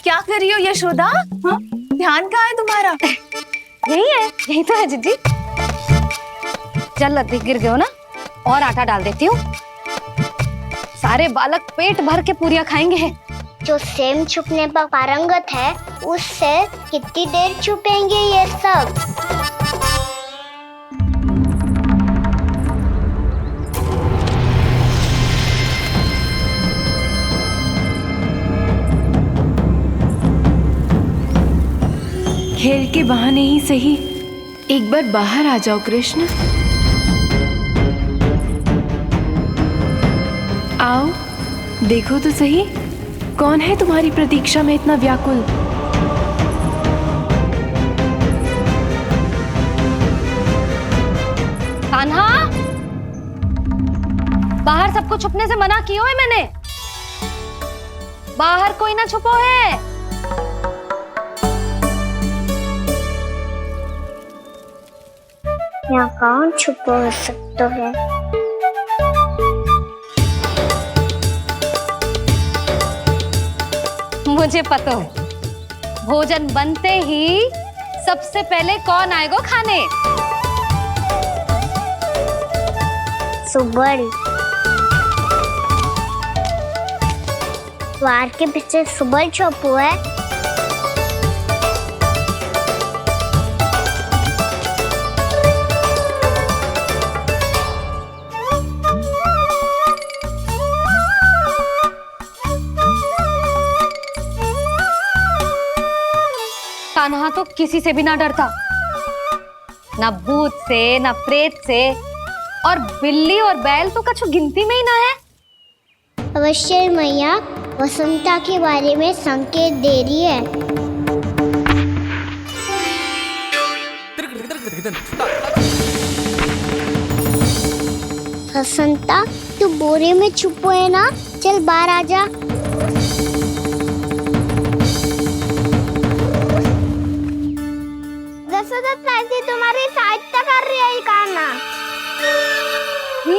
क्या कर रही हो यशोदा? हाँ? ध्यान कहाँ है तुम्हारा? यही तो है जीजी। चल लद्दी गिर गए हो ना, और आटा डाल देती हूँ। सारे बालक पेट भर के पूरियां खाएंगे। जो सेम छुपने पर पारंगत है, उससे कितनी देर छुपेंगे ये सब? खेल के बहाने ही सही एक बार बाहर आ जाओ कृष्ण। आओ देखो तो सही, कौन है तुम्हारी प्रतीक्षा में इतना व्याकुल? कान्हा, बाहर सबको छुपने से मना किया है मैंने। बाहर कोई ना छुपो है। यहाँ कौन छुपा हो सकता है? मुझे पता हो, भोजन बनते ही सबसे पहले कौन आएगा खाने? सुबल। द्वार के पीछे सुबल छुपा हुआ है। कान्हा तो किसी से भी ना डरता, ना भूत से, ना प्रेत से, और बिल्ली और बैल तो कछु गिनती में ही ना है। अवश्य मैया वसंता के बारे में संकेत दे रही है। वसंता, तू बोरे में छुपो है ना, चल बाहर आ जा। तुम्हारी सहायता कर रही है कान्हा।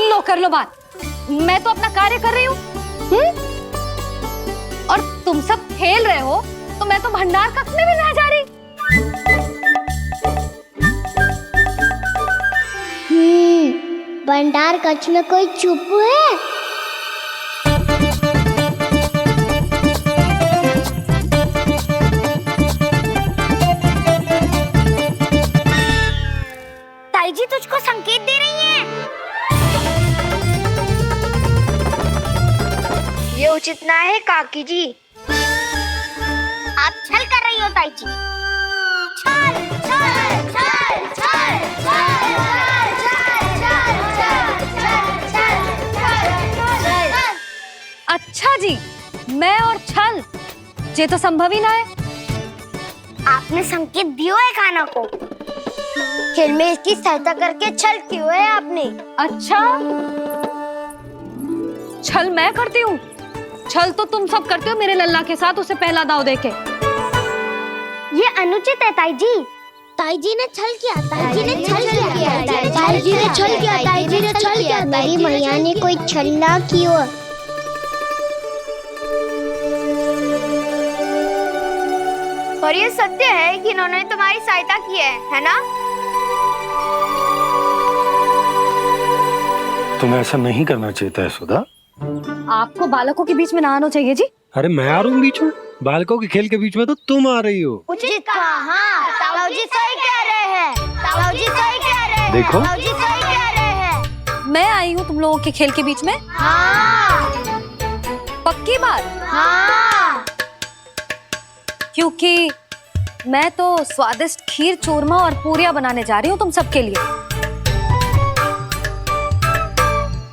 लो कर लो बात, मैं तो अपना कार्य कर रही हूँ। और तुम सब खेल रहे हो तो मैं तो भंडार कक्ष में भी नहीं जा रही। भंडार कक्ष में कोई चुप है? ताई जी तुझको संकेत दे रही हैं। ये उचित ना है काकी जी। आप छल कर रही हो ताई जी। छल छल छल छल छल अच्छा जी, मैं और छल, ये तो संभव ही ना है। आपने संकेत दियो है कान्हा को, खेल में इसकी सहायता करके छल क्यों है आपने? अच्छा, छल मैं करती हूँ? छल तो तुम सब करते हो मेरे लल्ला के साथ, उसे पहला दाव देके। ये अनुचित है ताई जी। ताई जी ने छल किया, ताई जी ने छल किया, ताई जी ने छल किया, ताई जी ने छल किया। मेरी मैया ने कोई छल ना किया। और ये सत्य है कि इन्होंने तुम्हारी सहायता की है ना? तुम्हें ऐसा नहीं करना चाहिए था यशोदा। आपको बालकों के बीच में ना आना चाहिए जी। अरे मैं आ रहा हूँ बीच में? बालकों के खेल के बीच में तो तुम आ रही हो। उचित कहा। हाँ, ताऊ जी सही कह रहे हैं। ताऊ जी सही कह रहे हैं। देखो। ताऊ जी सही कह रहे हैं। मैं आई हूँ तुम लोगों के खेल के बीच में? हाँ। पक्की बात? हाँ। क्योंकि मैं तो स्वादिष्ट खीर, चूरमा और पूरियां बनाने जा रही हूँ तुम सबके लिए,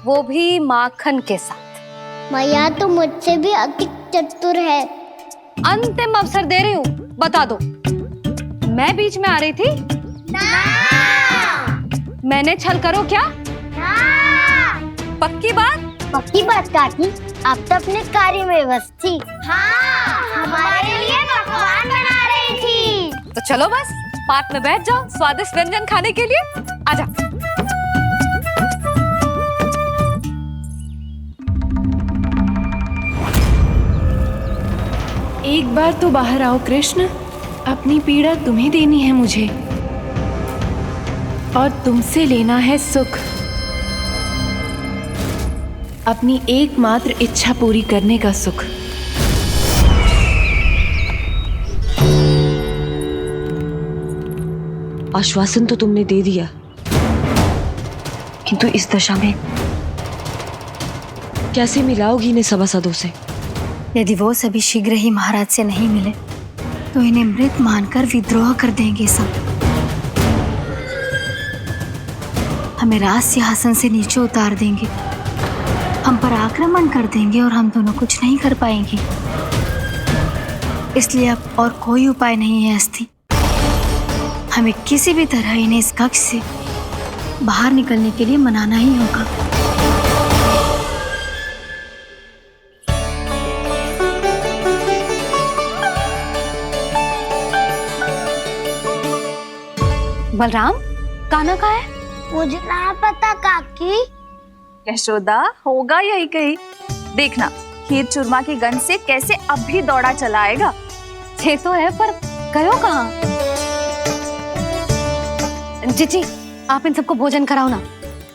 वो भी माखन के साथ। मैया तो मुझसे भी अधिक चतुर है। अंतिम अवसर दे रही हूँ, बता दो, मैं बीच में आ रही थी? ना। मैंने छल करो क्या? ना। पक्की बात? पक्की बात काकी, आप तो अपने कार्य में व्यस्त थी। हाँ, हमारे लिए पकवान बना रही थी। तो चलो बस पार्क में बैठ जाओ स्वादिष्ट व्यंजन खाने के लिए। आजा। एक बार तो बाहर आओ कृष्ण, अपनी पीड़ा तुम्हें देनी है मुझे, और तुमसे लेना है सुख। अपनी एकमात्र इच्छा पूरी करने का सुख। आश्वासन तो तुमने दे दिया, किंतु इस दशा में कैसे मिलाओगी इन्हें सभासदों से? यदि वो सभी शीघ्र ही महाराज से नहीं मिले तो इन्हें मृत मानकर विद्रोह कर देंगे सब। हमें राज सिंहासन से नीचे उतार देंगे, हम पर आक्रमण कर देंगे और हम दोनों कुछ नहीं कर पाएंगे। इसलिए अब और कोई उपाय नहीं है अस्थि, हमें किसी भी तरह इन्हें इस कक्ष से बाहर निकलने के लिए मनाना ही होगा। बलराम, कान्हा कहाँ है? मुझे ना पता काकी। यशोदा, होगा यही कहीं। देखना, खीर चूरमा की गंध से कैसे अब भी दौड़ा चला आएगा। ये तो है, पर गयो कहाँ? जीजी, आप इन सबको भोजन कराओ ना,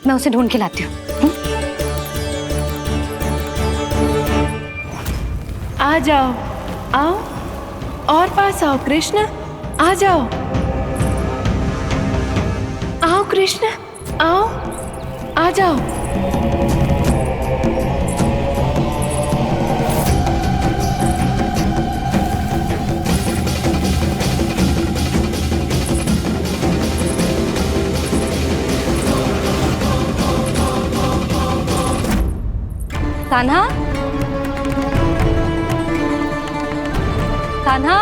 मैं उसे ढूंढ के लाती हूँ। आ जाओ, आओ और पास आओ कृष्ण, आ जाओ। आओ कृष्ण, आओ, आ जाओ। कान्हा, कान्हा,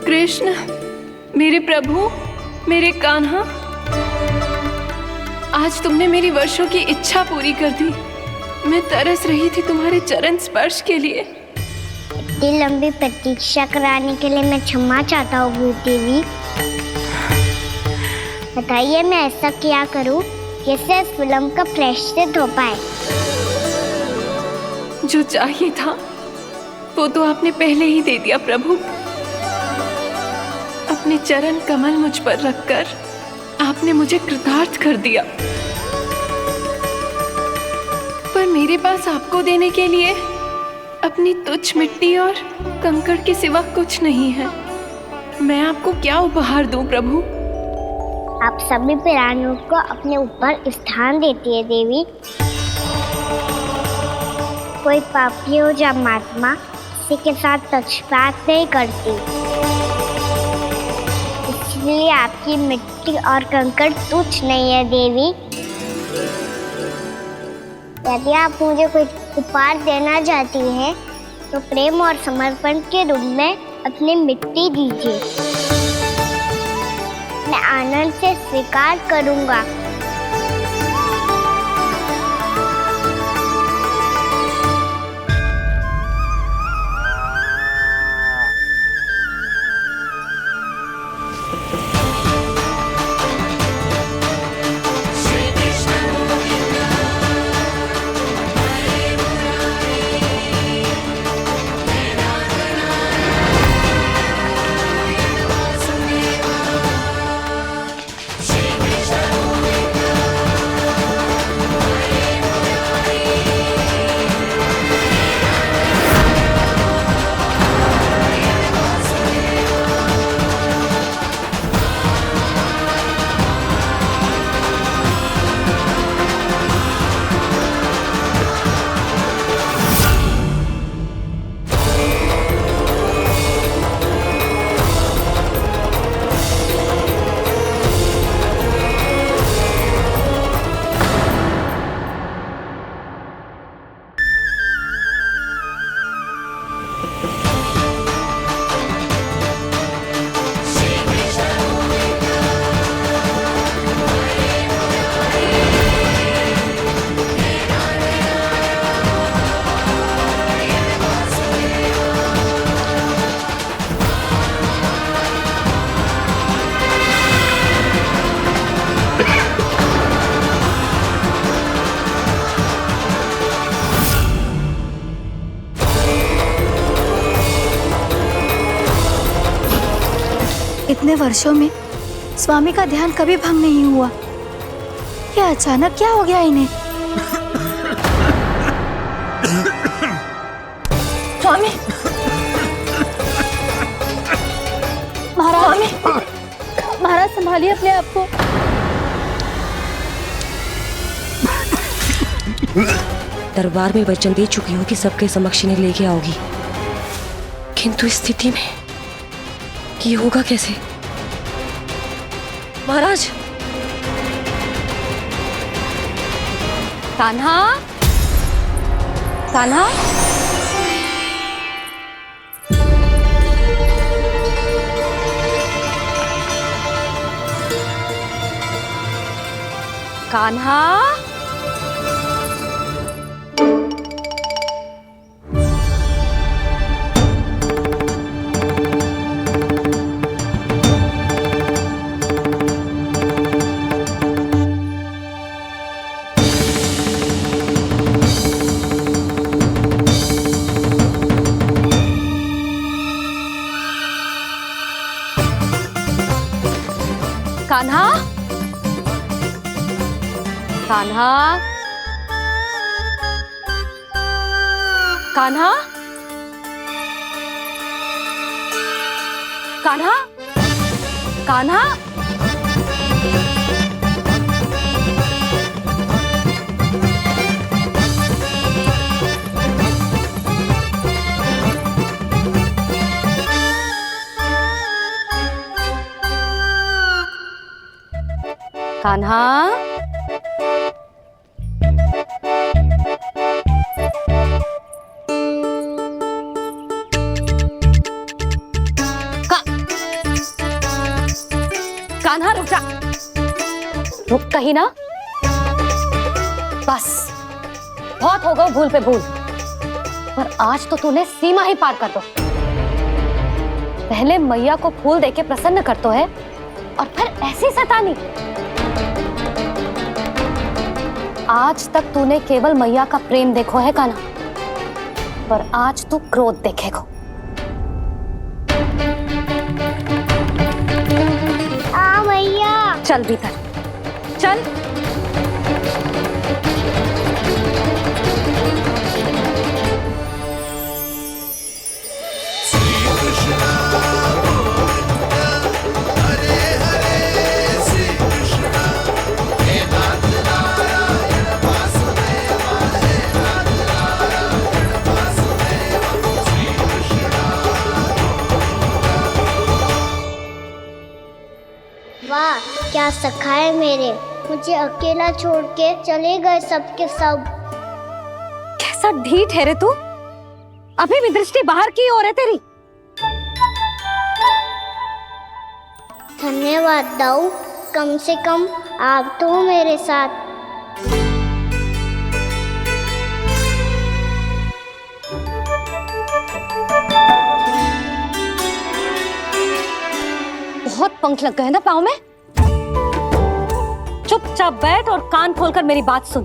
कृष्ण, मेरे प्रभु, मेरे कान्हा, आज तुमने मेरी वर्षों की इच्छा पूरी कर दी। मैं तरस रही थी तुम्हारे चरण स्पर्श के लिए। इतनी लंबी प्रतीक्षा कराने के लिए मैं क्षमा चाहता हूँ भूत देवी। बताइए मैं ऐसा क्या करूँ जिससे इस फिल्म का प्रायश्चित हो पाए। जो चाहिए था वो तो आपने पहले ही दे दिया प्रभु। अपने चरण कमल मुझ पर रखकर आपने मुझे कृतार्थ कर दिया। पर मेरे पास आपको देने के लिए अपनी तुच्छ मिट्टी और कंकड़ के सिवा कुछ नहीं है। मैं आपको क्या उपहार दूं प्रभु? आप सभी प्राणियों को अपने ऊपर स्थान देती है देवी। कोई पापी हो या महात्मा किसी के साथ पक्षपात नहीं करती, इसलिए आपकी मिट्टी और कंकड़ तुच्छ नहीं है देवी। यदि आप मुझे कोई उपहार देना चाहती हैं तो प्रेम और समर्पण के रूप में अपनी मिट्टी दीजिए। मैं आनंद से स्वीकार करूंगा। इतने वर्षों में स्वामी का ध्यान कभी भंग नहीं हुआ। ये अचानक क्या हो गया इन्हें? स्वामी, महाराज, संभालिए अपने आप को। दरबार में वचन दे चुकी हूँ कि सबके समक्ष इन्हें लेके आओगी, किंतु इस स्थिति में ये होगा कैसे? महाराज! कान्हा, कान्हा, कान्हा, कान्हा, कान्हा, कान्हा, कान्हा, कान्हा, कान्हा, कान्हा रुक जा। रुक कहीं ना। बस बहुत हो गया भूल पे भूल, पर आज तो तूने सीमा ही पार कर दो। पहले मैया को फूल देके प्रसन्न कर तो है, और फिर ऐसी सतानी। आज तक तूने केवल मैया का प्रेम देखो है कान्हा, पर आज तू क्रोध देखेगा। मैया चल भीतर चल। वाह क्या सखा है मेरे, मुझे अकेला छोड़ के चले गए सबके सब। कैसा ढीठ है रे तू, अभी भी दृष्टि बाहर की ओर है तेरी। धन्यवाद दाऊ, कम से कम आप तो हो मेरे साथ। बहुत पंख लग गए ना पाँव में। चुपचाप बैठ और कान खोलकर मेरी बात सुन।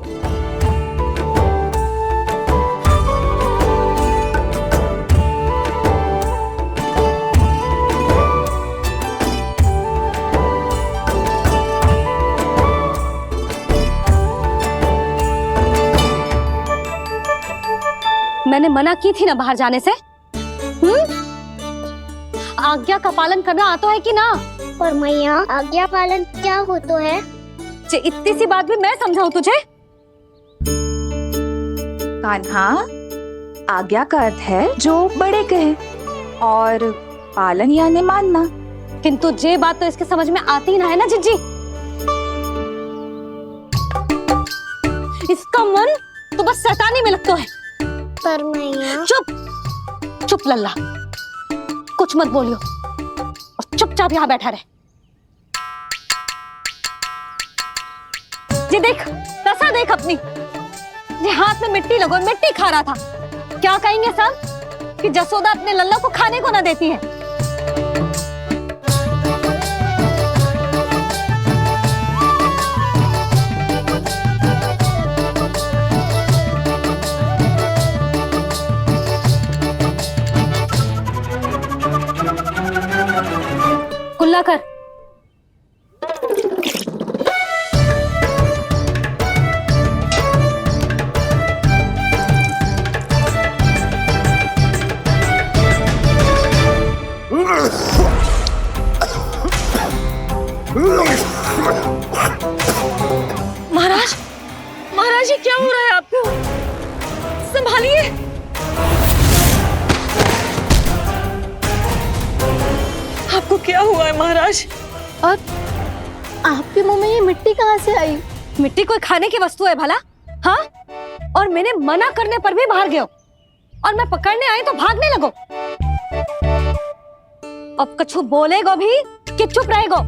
मैंने मना की थी ना बाहर जाने से। आज्ञा का पालन करना आता है कि ना? पर मैया आज्ञा पालन क्या होता है? इतनी सी बात भी मैं समझाऊं तुझे? कान्हा, आज्ञा का अर्थ है जो बड़े कहे, और पालन यानी मानना। किंतु ये बात तो इसके समझ में आती ना है ना जिज्जी। इसका मन तो बस शैतानी में लगता है। पर मैया चुप चुप लल्ला, कुछ मत बोलियो और चुपचाप यहाँ बैठा रहे। ये देख दशा देख अपनी, ये हाथ में मिट्टी लगो मिट्टी खा रहा था। क्या कहेंगे सब कि जसोदा अपने लल्ला को खाने को ना देती है। कुल्ला कर। संभालिए। आपको क्या हुआ है महाराज? और आपके मुंह में ये मिट्टी कहाँ से आई? मिट्टी कोई खाने की वस्तु है भला? हाँ, और मैंने मना करने पर भी बाहर गए हो, और मैं पकड़ने आई तो भागने लगो। अब कछु बोलेगो भी कि चुप रहेगो?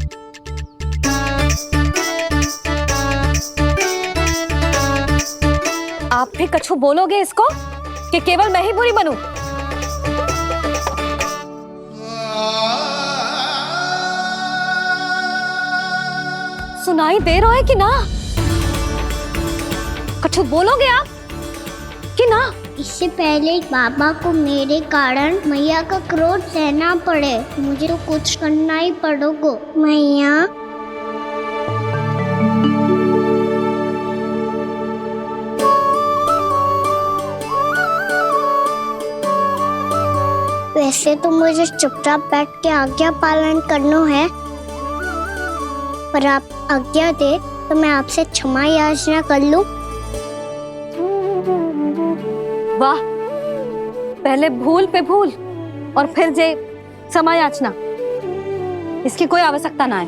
आप भी कछु बोलोगे इसको कि केवल मैं ही बुरी बनूं? सुनाई दे रहा है कि ना? कछु बोलोगे आप कि ना? इससे पहले बाबा को मेरे कारण मैया का क्रोध सहना पड़े, मुझे तो कुछ करना ही पड़ेगा। मैया, वैसे तो मुझे चुपचाप बैठ के आज्ञा पालन करना है, पर आप आज्ञा दे तो मैं आपसे क्षमा याचना कर लूं। वाह, पहले भूल पे भूल और फिर जे क्षमा याचना, इसकी कोई आवश्यकता ना है।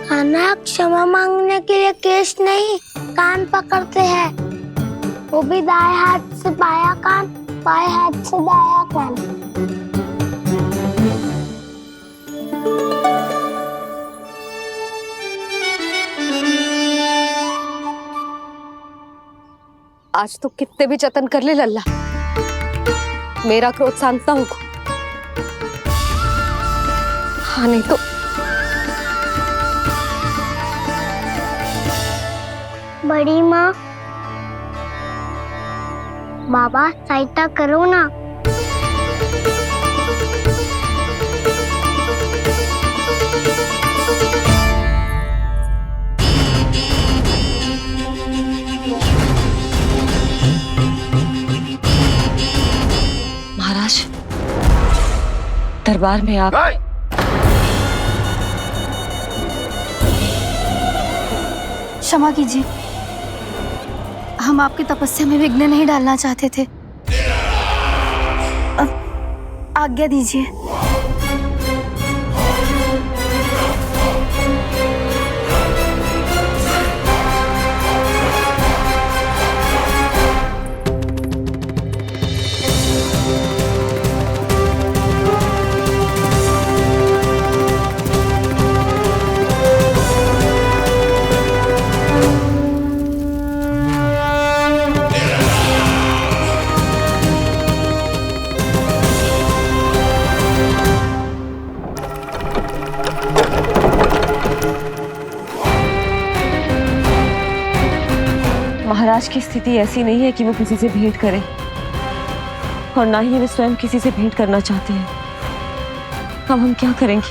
खाना क्षमा मांगने के लिए केस नहीं, कान पकड़ते हैं, वो भी दाएं हाथ से बायां कान, बाएं हाथ से दायां कान। आज तो कितने भी जतन कर ले लल्ला, मेरा क्रोध शांत ना होगा। हाँ नहीं तो बड़ी माँ, बाबा सहायता करो ना। महाराज, दरबार में आप क्षमा कीजिए, हम आपकी तपस्या में विघ्न नहीं डालना चाहते थे। अब आज्ञा दीजिए। महाराज की स्थिति ऐसी नहीं है कि वो किसी से भेंट करें, और ना ही वे स्वयं किसी से भेंट करना चाहते हैं। अब हम क्या करेंगे?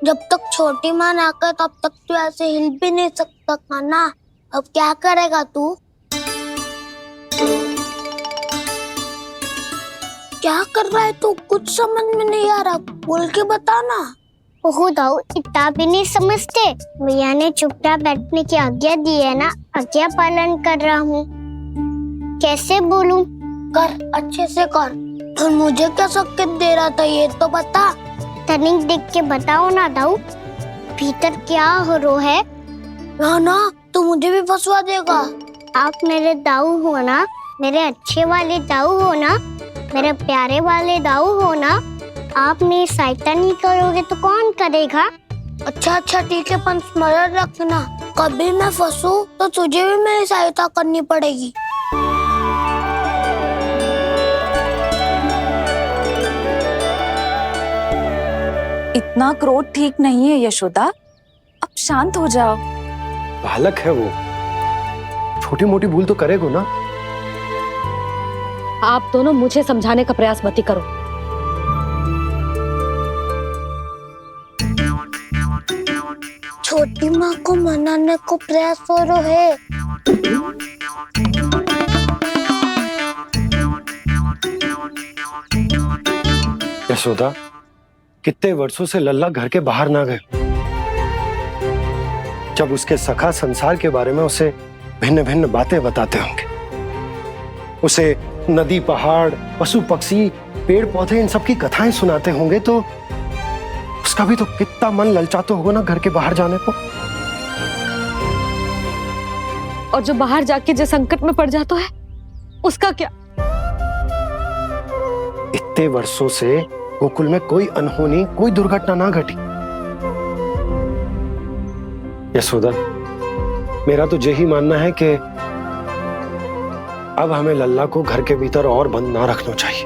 जब तक छोटी माँ ना कर तब तक तू ऐसे हिल भी नहीं सकता था ना। अब क्या करेगा तू? क्या कर रहा है तू? कुछ समझ में नहीं आ रहा, बोल के बता ना। ओहो दाऊ, इतना भी नहीं समझते। भैया ने चुपचाप बैठने की आज्ञा दी है ना, आज्ञा पालन कर रहा हूँ। कैसे बोलूं? कर, अच्छे से कर। और मुझे क्या संकेत दे रहा था ये तो बता। तनिक देख के बताओ ना दाऊ, भीतर क्या हो रहा है? ना तू मुझे भी फंसवा देगा। आप मेरे दाऊ हो ना, मेरे अच्छे वाले दाऊ हो ना, मेरे प्यारे वाले दाऊ हो ना। आप मेरी सहायता नहीं करोगे तो कौन करेगा? अच्छा ठीक है, पर स्मरण रखना, कभी मैं फंसू तो तुझे भी मेरी सहायता करनी पड़ेगी। इतना क्रोध ठीक नहीं है यशोदा, अब शांत हो जाओ। बालक है वो, छोटी मोटी भूल तो करेगा ना। आप दोनों मुझे समझाने का प्रयास मत करो। छोटी माँ को मनाने को प्रयास हो रहा है। यशोदा, कितने वर्षों से लल्ला घर के बाहर ना गए। जब उसके सखा संसार के बारे में उसे भिन्न भिन्न बातें बताते होंगे, उसे नदी, पहाड़, पशु पक्षी, पेड़ पौधे, इन सब की कथाएं सुनाते होंगे, तो उसका भी तो कितना मन ललचाता होगा ना घर के बाहर जाने को। और जो बाहर जाके जिस संकट में पड़ जाता है उसका क्या? इतने वर्षों से गोकुल में कोई अनहोनी, कोई दुर्घटना ना घटी। यशोदा, मेरा तो यही मानना है कि अब हमें लल्ला को घर के भीतर और बंद ना रखना चाहिए।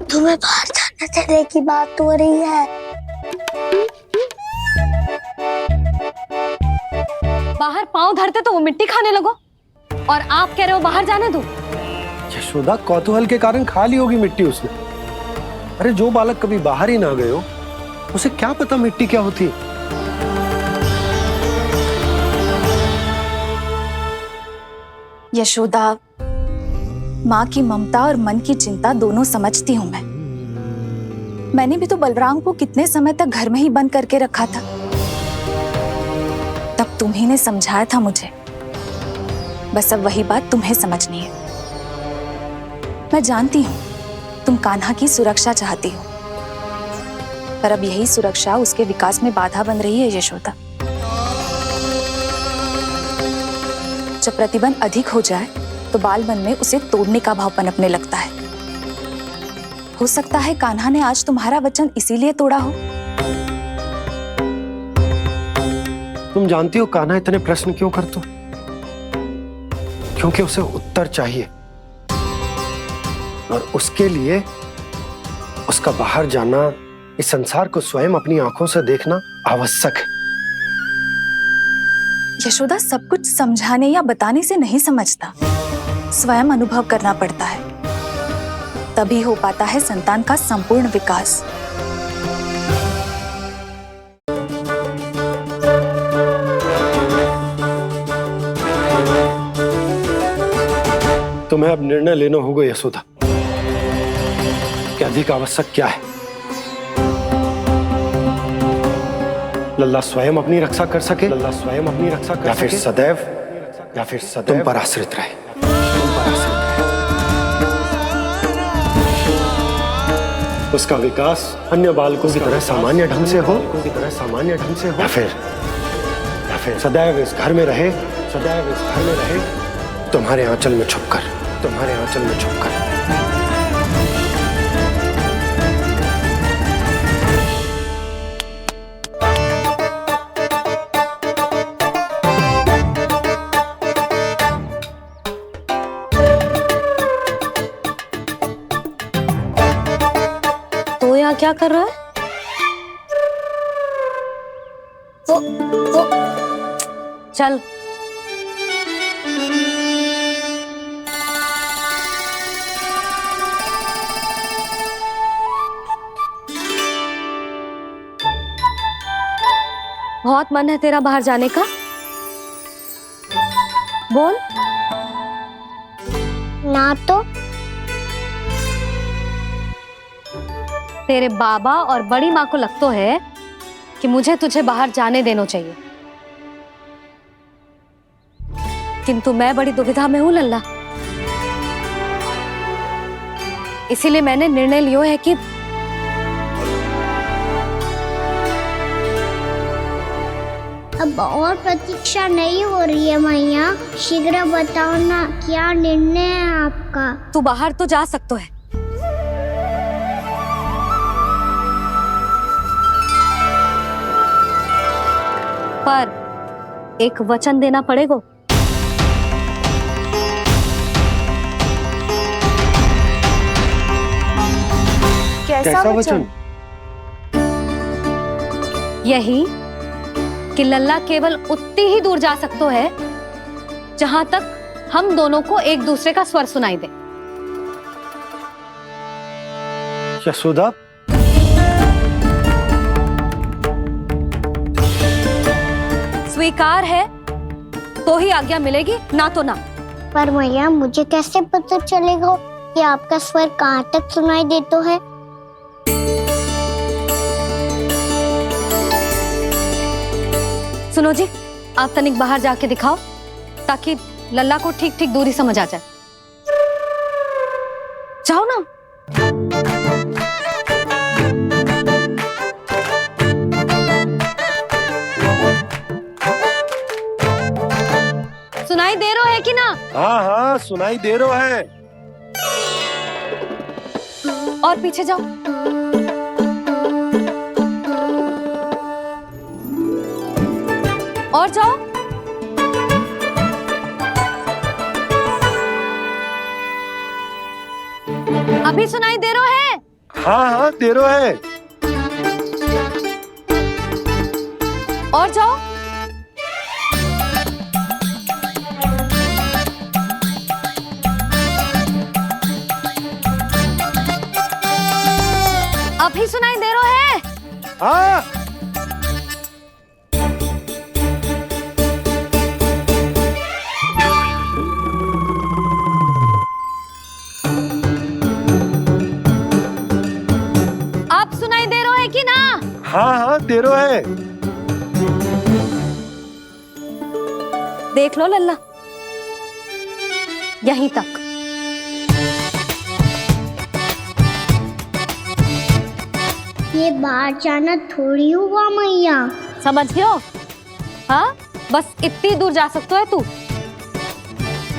तुम्हें बाहर जाने देने की बात हो रही है। बाहर पांव धरते तो वो मिट्टी खाने लगो, और आप कह रहे हो बाहर जाने दो। यशोदा, कौतूहल के कारण खा ली होगी मिट्टी उसने। अरे जो बालक कभी बाहर ही ना गए हो, उसे क्या पता मिट्टी क्या होती है। यशोदा, माँ की ममता और मन की चिंता दोनों समझती हूँ मैं। मैंने भी तो बलराम को कितने समय तक घर में ही बंद करके रखा था। तब तुम्ही ने समझाया था मुझे। बस अब वही बात तुम्हें समझनी है। मैं जानती हूँ तुम कान्हा की सुरक्षा चाहती हो, पर अब यही सुरक्षा उसके विकास में बाधा बन रही है यशोदा। जब प्रतिबंध अधिक हो जाए तो बाल मन में उसे तोड़ने का भाव पनपने लगता है। हो सकता है कान्हा ने आज तुम्हारा वचन इसीलिए तोड़ा हो। तुम जानती हो कान्हा इतने प्रश्न क्यों करता? क्योंकि उसे उत्तर चाहिए, और उसके लिए उसका बाहर जाना, इस संसार को स्वयं अपनी आंखों से देखना आवश्यक है। यशोदा, सब कुछ समझाने या बताने से नहीं समझता, स्वयं अनुभव करना पड़ता है। तभी हो पाता है संतान का संपूर्ण विकास। तुम्हें अब निर्णय लेना होगा यशोदा कि अधिक आवश्यक क्या है। लल्ला स्वयं अपनी रक्षा कर सके, लल्ला स्वयं अपनी रक्षा कर, या फिर सदैव तुम पर आश्रित रहे। उसका विकास अन्य बालकों की तरह सामान्य ढंग से हो, या फिर सदैव इस घर में रहे, तुम्हारे आंचल में छुपकर। तो यहाँ क्या कर रहा है? चल। बहुत मन है तेरा बाहर जाने का? बोल। ना तो। तेरे बाबा और बड़ी माँ को लगता है कि मुझे तुझे बाहर जाने देना चाहिए, किंतु मैं बड़ी दुविधा में हूँ लल्ला। इसीलिए मैंने निर्णय लिया है कि अब और प्रतीक्षा नहीं हो रही है मैया। शीघ्र बताओ ना, क्या निर्णय है आपका? तू बाहर तो जा सकता है, पर एक वचन देना पड़ेगा। कैसा वचन? यही कि लल्ला केवल उतनी ही दूर जा सकता है जहां तक हम दोनों को एक दूसरे का स्वर सुनाई दे। यशोदा, स्वीकार है तो ही आज्ञा मिलेगी, ना तो ना। पर मैया मुझे कैसे पता चलेगा कि आपका स्वर कहाँ तक सुनाई देता है? सुनो जी, आप तनिक बाहर जाके दिखाओ ताकि लल्ला को ठीक ठीक दूरी समझ आ जाए। जाओ ना। सुनाई दे रहा है कि ना? हाँ हाँ सुनाई दे रहा है। और पीछे जाओ। और जाओ। अभी सुनाई दे रहा है? हाँ हाँ दे रहा है। और जाओ। अभी सुनाई दे रहा है? हाँ। आप सुनाई दे रहा है कि ना? हाँ हाँ दे रहा है। देख लो लल्ला, यहीं तक। ये बाहर जाना थोड़ी हुआ मैया। समझ गयो? हाँ, बस इतनी दूर जा सकते है तू।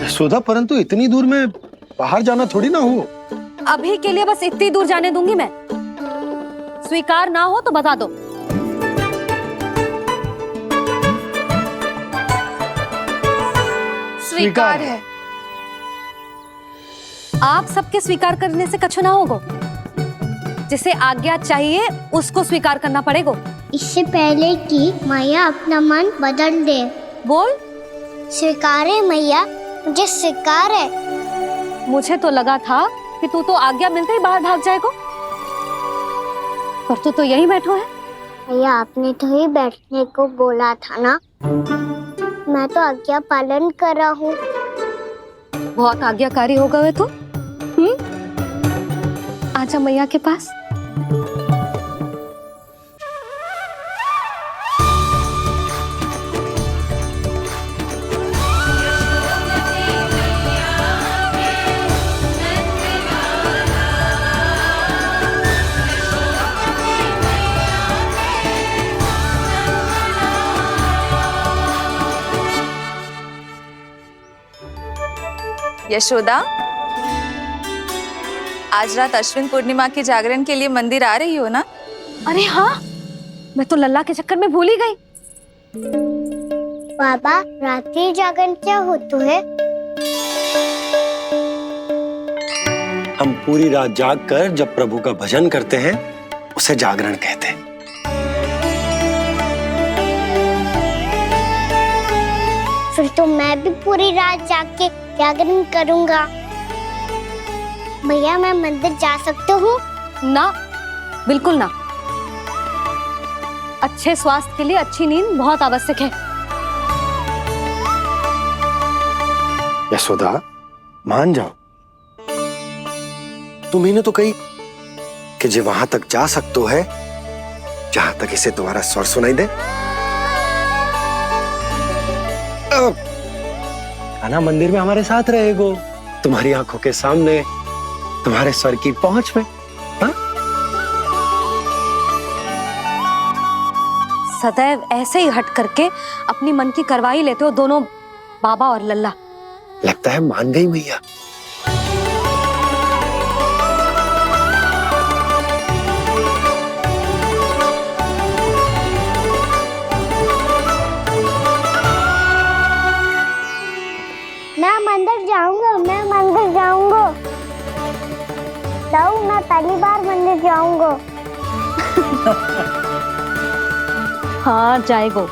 यशोदा, परंतु इतनी दूर में बाहर जाना थोड़ी ना हो। अभी के लिए बस इतनी दूर जाने दूंगी मैं। स्वीकार ना हो तो बता दो। स्वीकार है। आप सबके स्वीकार करने से कछु ना होगो। जिसे आज्ञा चाहिए उसको स्वीकार करना पड़ेगा। इससे पहले कि मैया अपना मन बदल दे। बोल। स्वीकार है मैया, मुझे स्वीकार है। मुझे तो लगा था कि तू तो आज्ञा मिलते ही बाहर भाग जाएगा, पर तू तो यहीं बैठो है। मैया आपने तो ही बैठने को बोला था ना, मैं तो आज्ञा पालन कर रहा हूँ। बहुत आज्ञाकारी हो गए तू। आजा मैया के पास। यशोदा, आज रात अश्विन पूर्णिमा के जागरण के लिए मंदिर आ रही हो ना? अरे हाँ, मैं तो लल्ला के चक्कर में भूल ही गई। बाबा, रात्रि जागरण क्या होता है? हम पूरी रात जाग कर जब प्रभु का भजन करते हैं उसे जागरण कहते हैं। फिर तो मैं भी पूरी रात जाग के जागरण करूंगा। भैया, मैं मंदिर जा सकती हूँ? ना, बिल्कुल ना। अच्छे स्वास्थ्य के लिए अच्छी नींद बहुत आवश्यक है। यशोदा, मान जाओ। तुम्ही ने तो कही कि जे वहां तक जा सकते है जहां तक इसे तुम्हारा स्वर सुनाई दे। खाना मंदिर में हमारे साथ रहेगो, तुम्हारी आंखों के सामने, तुम्हारे स्वर की पहुंच में। हाँ? सदैव ऐसे ही हट करके अपनी मन की करवाई लेते हो दोनों बाबा और लल्ला। लगता है मान गई मैया। मैं मंदिर जाऊंगा, मैं मंदिर जाऊंगा। दाऊ, मैं पहली बार मंदिर जाऊंगा। हाँ, जाएगो।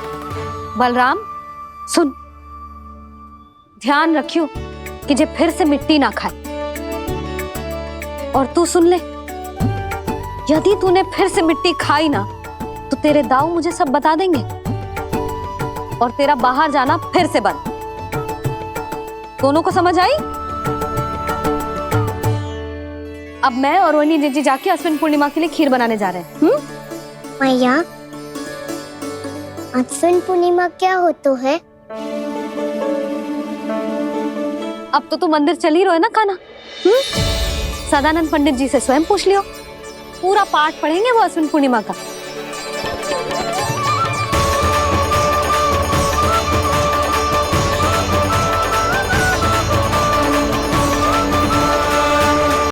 बलराम, सुन, ध्यान रखियो कि जे फिर से मिट्टी ना खाए। और तू सुन ले, यदि तूने फिर से मिट्टी खाई ना तो तेरे दाऊ मुझे सब बता देंगे और तेरा बाहर जाना फिर से बंद। दोनों को समझ आई? अब मैं और रोहिणी जीजी जाके अश्विन पूर्णिमा के लिए खीर बनाने जा रहे हैं। मैया, अश्विन पूर्णिमा क्या होता है? अब तो तू मंदिर चल ही रहो है ना कान्हा? सदानंद पंडित जी से स्वयं पूछ लियो, पूरा पाठ पढ़ेंगे वो अश्विन पूर्णिमा का।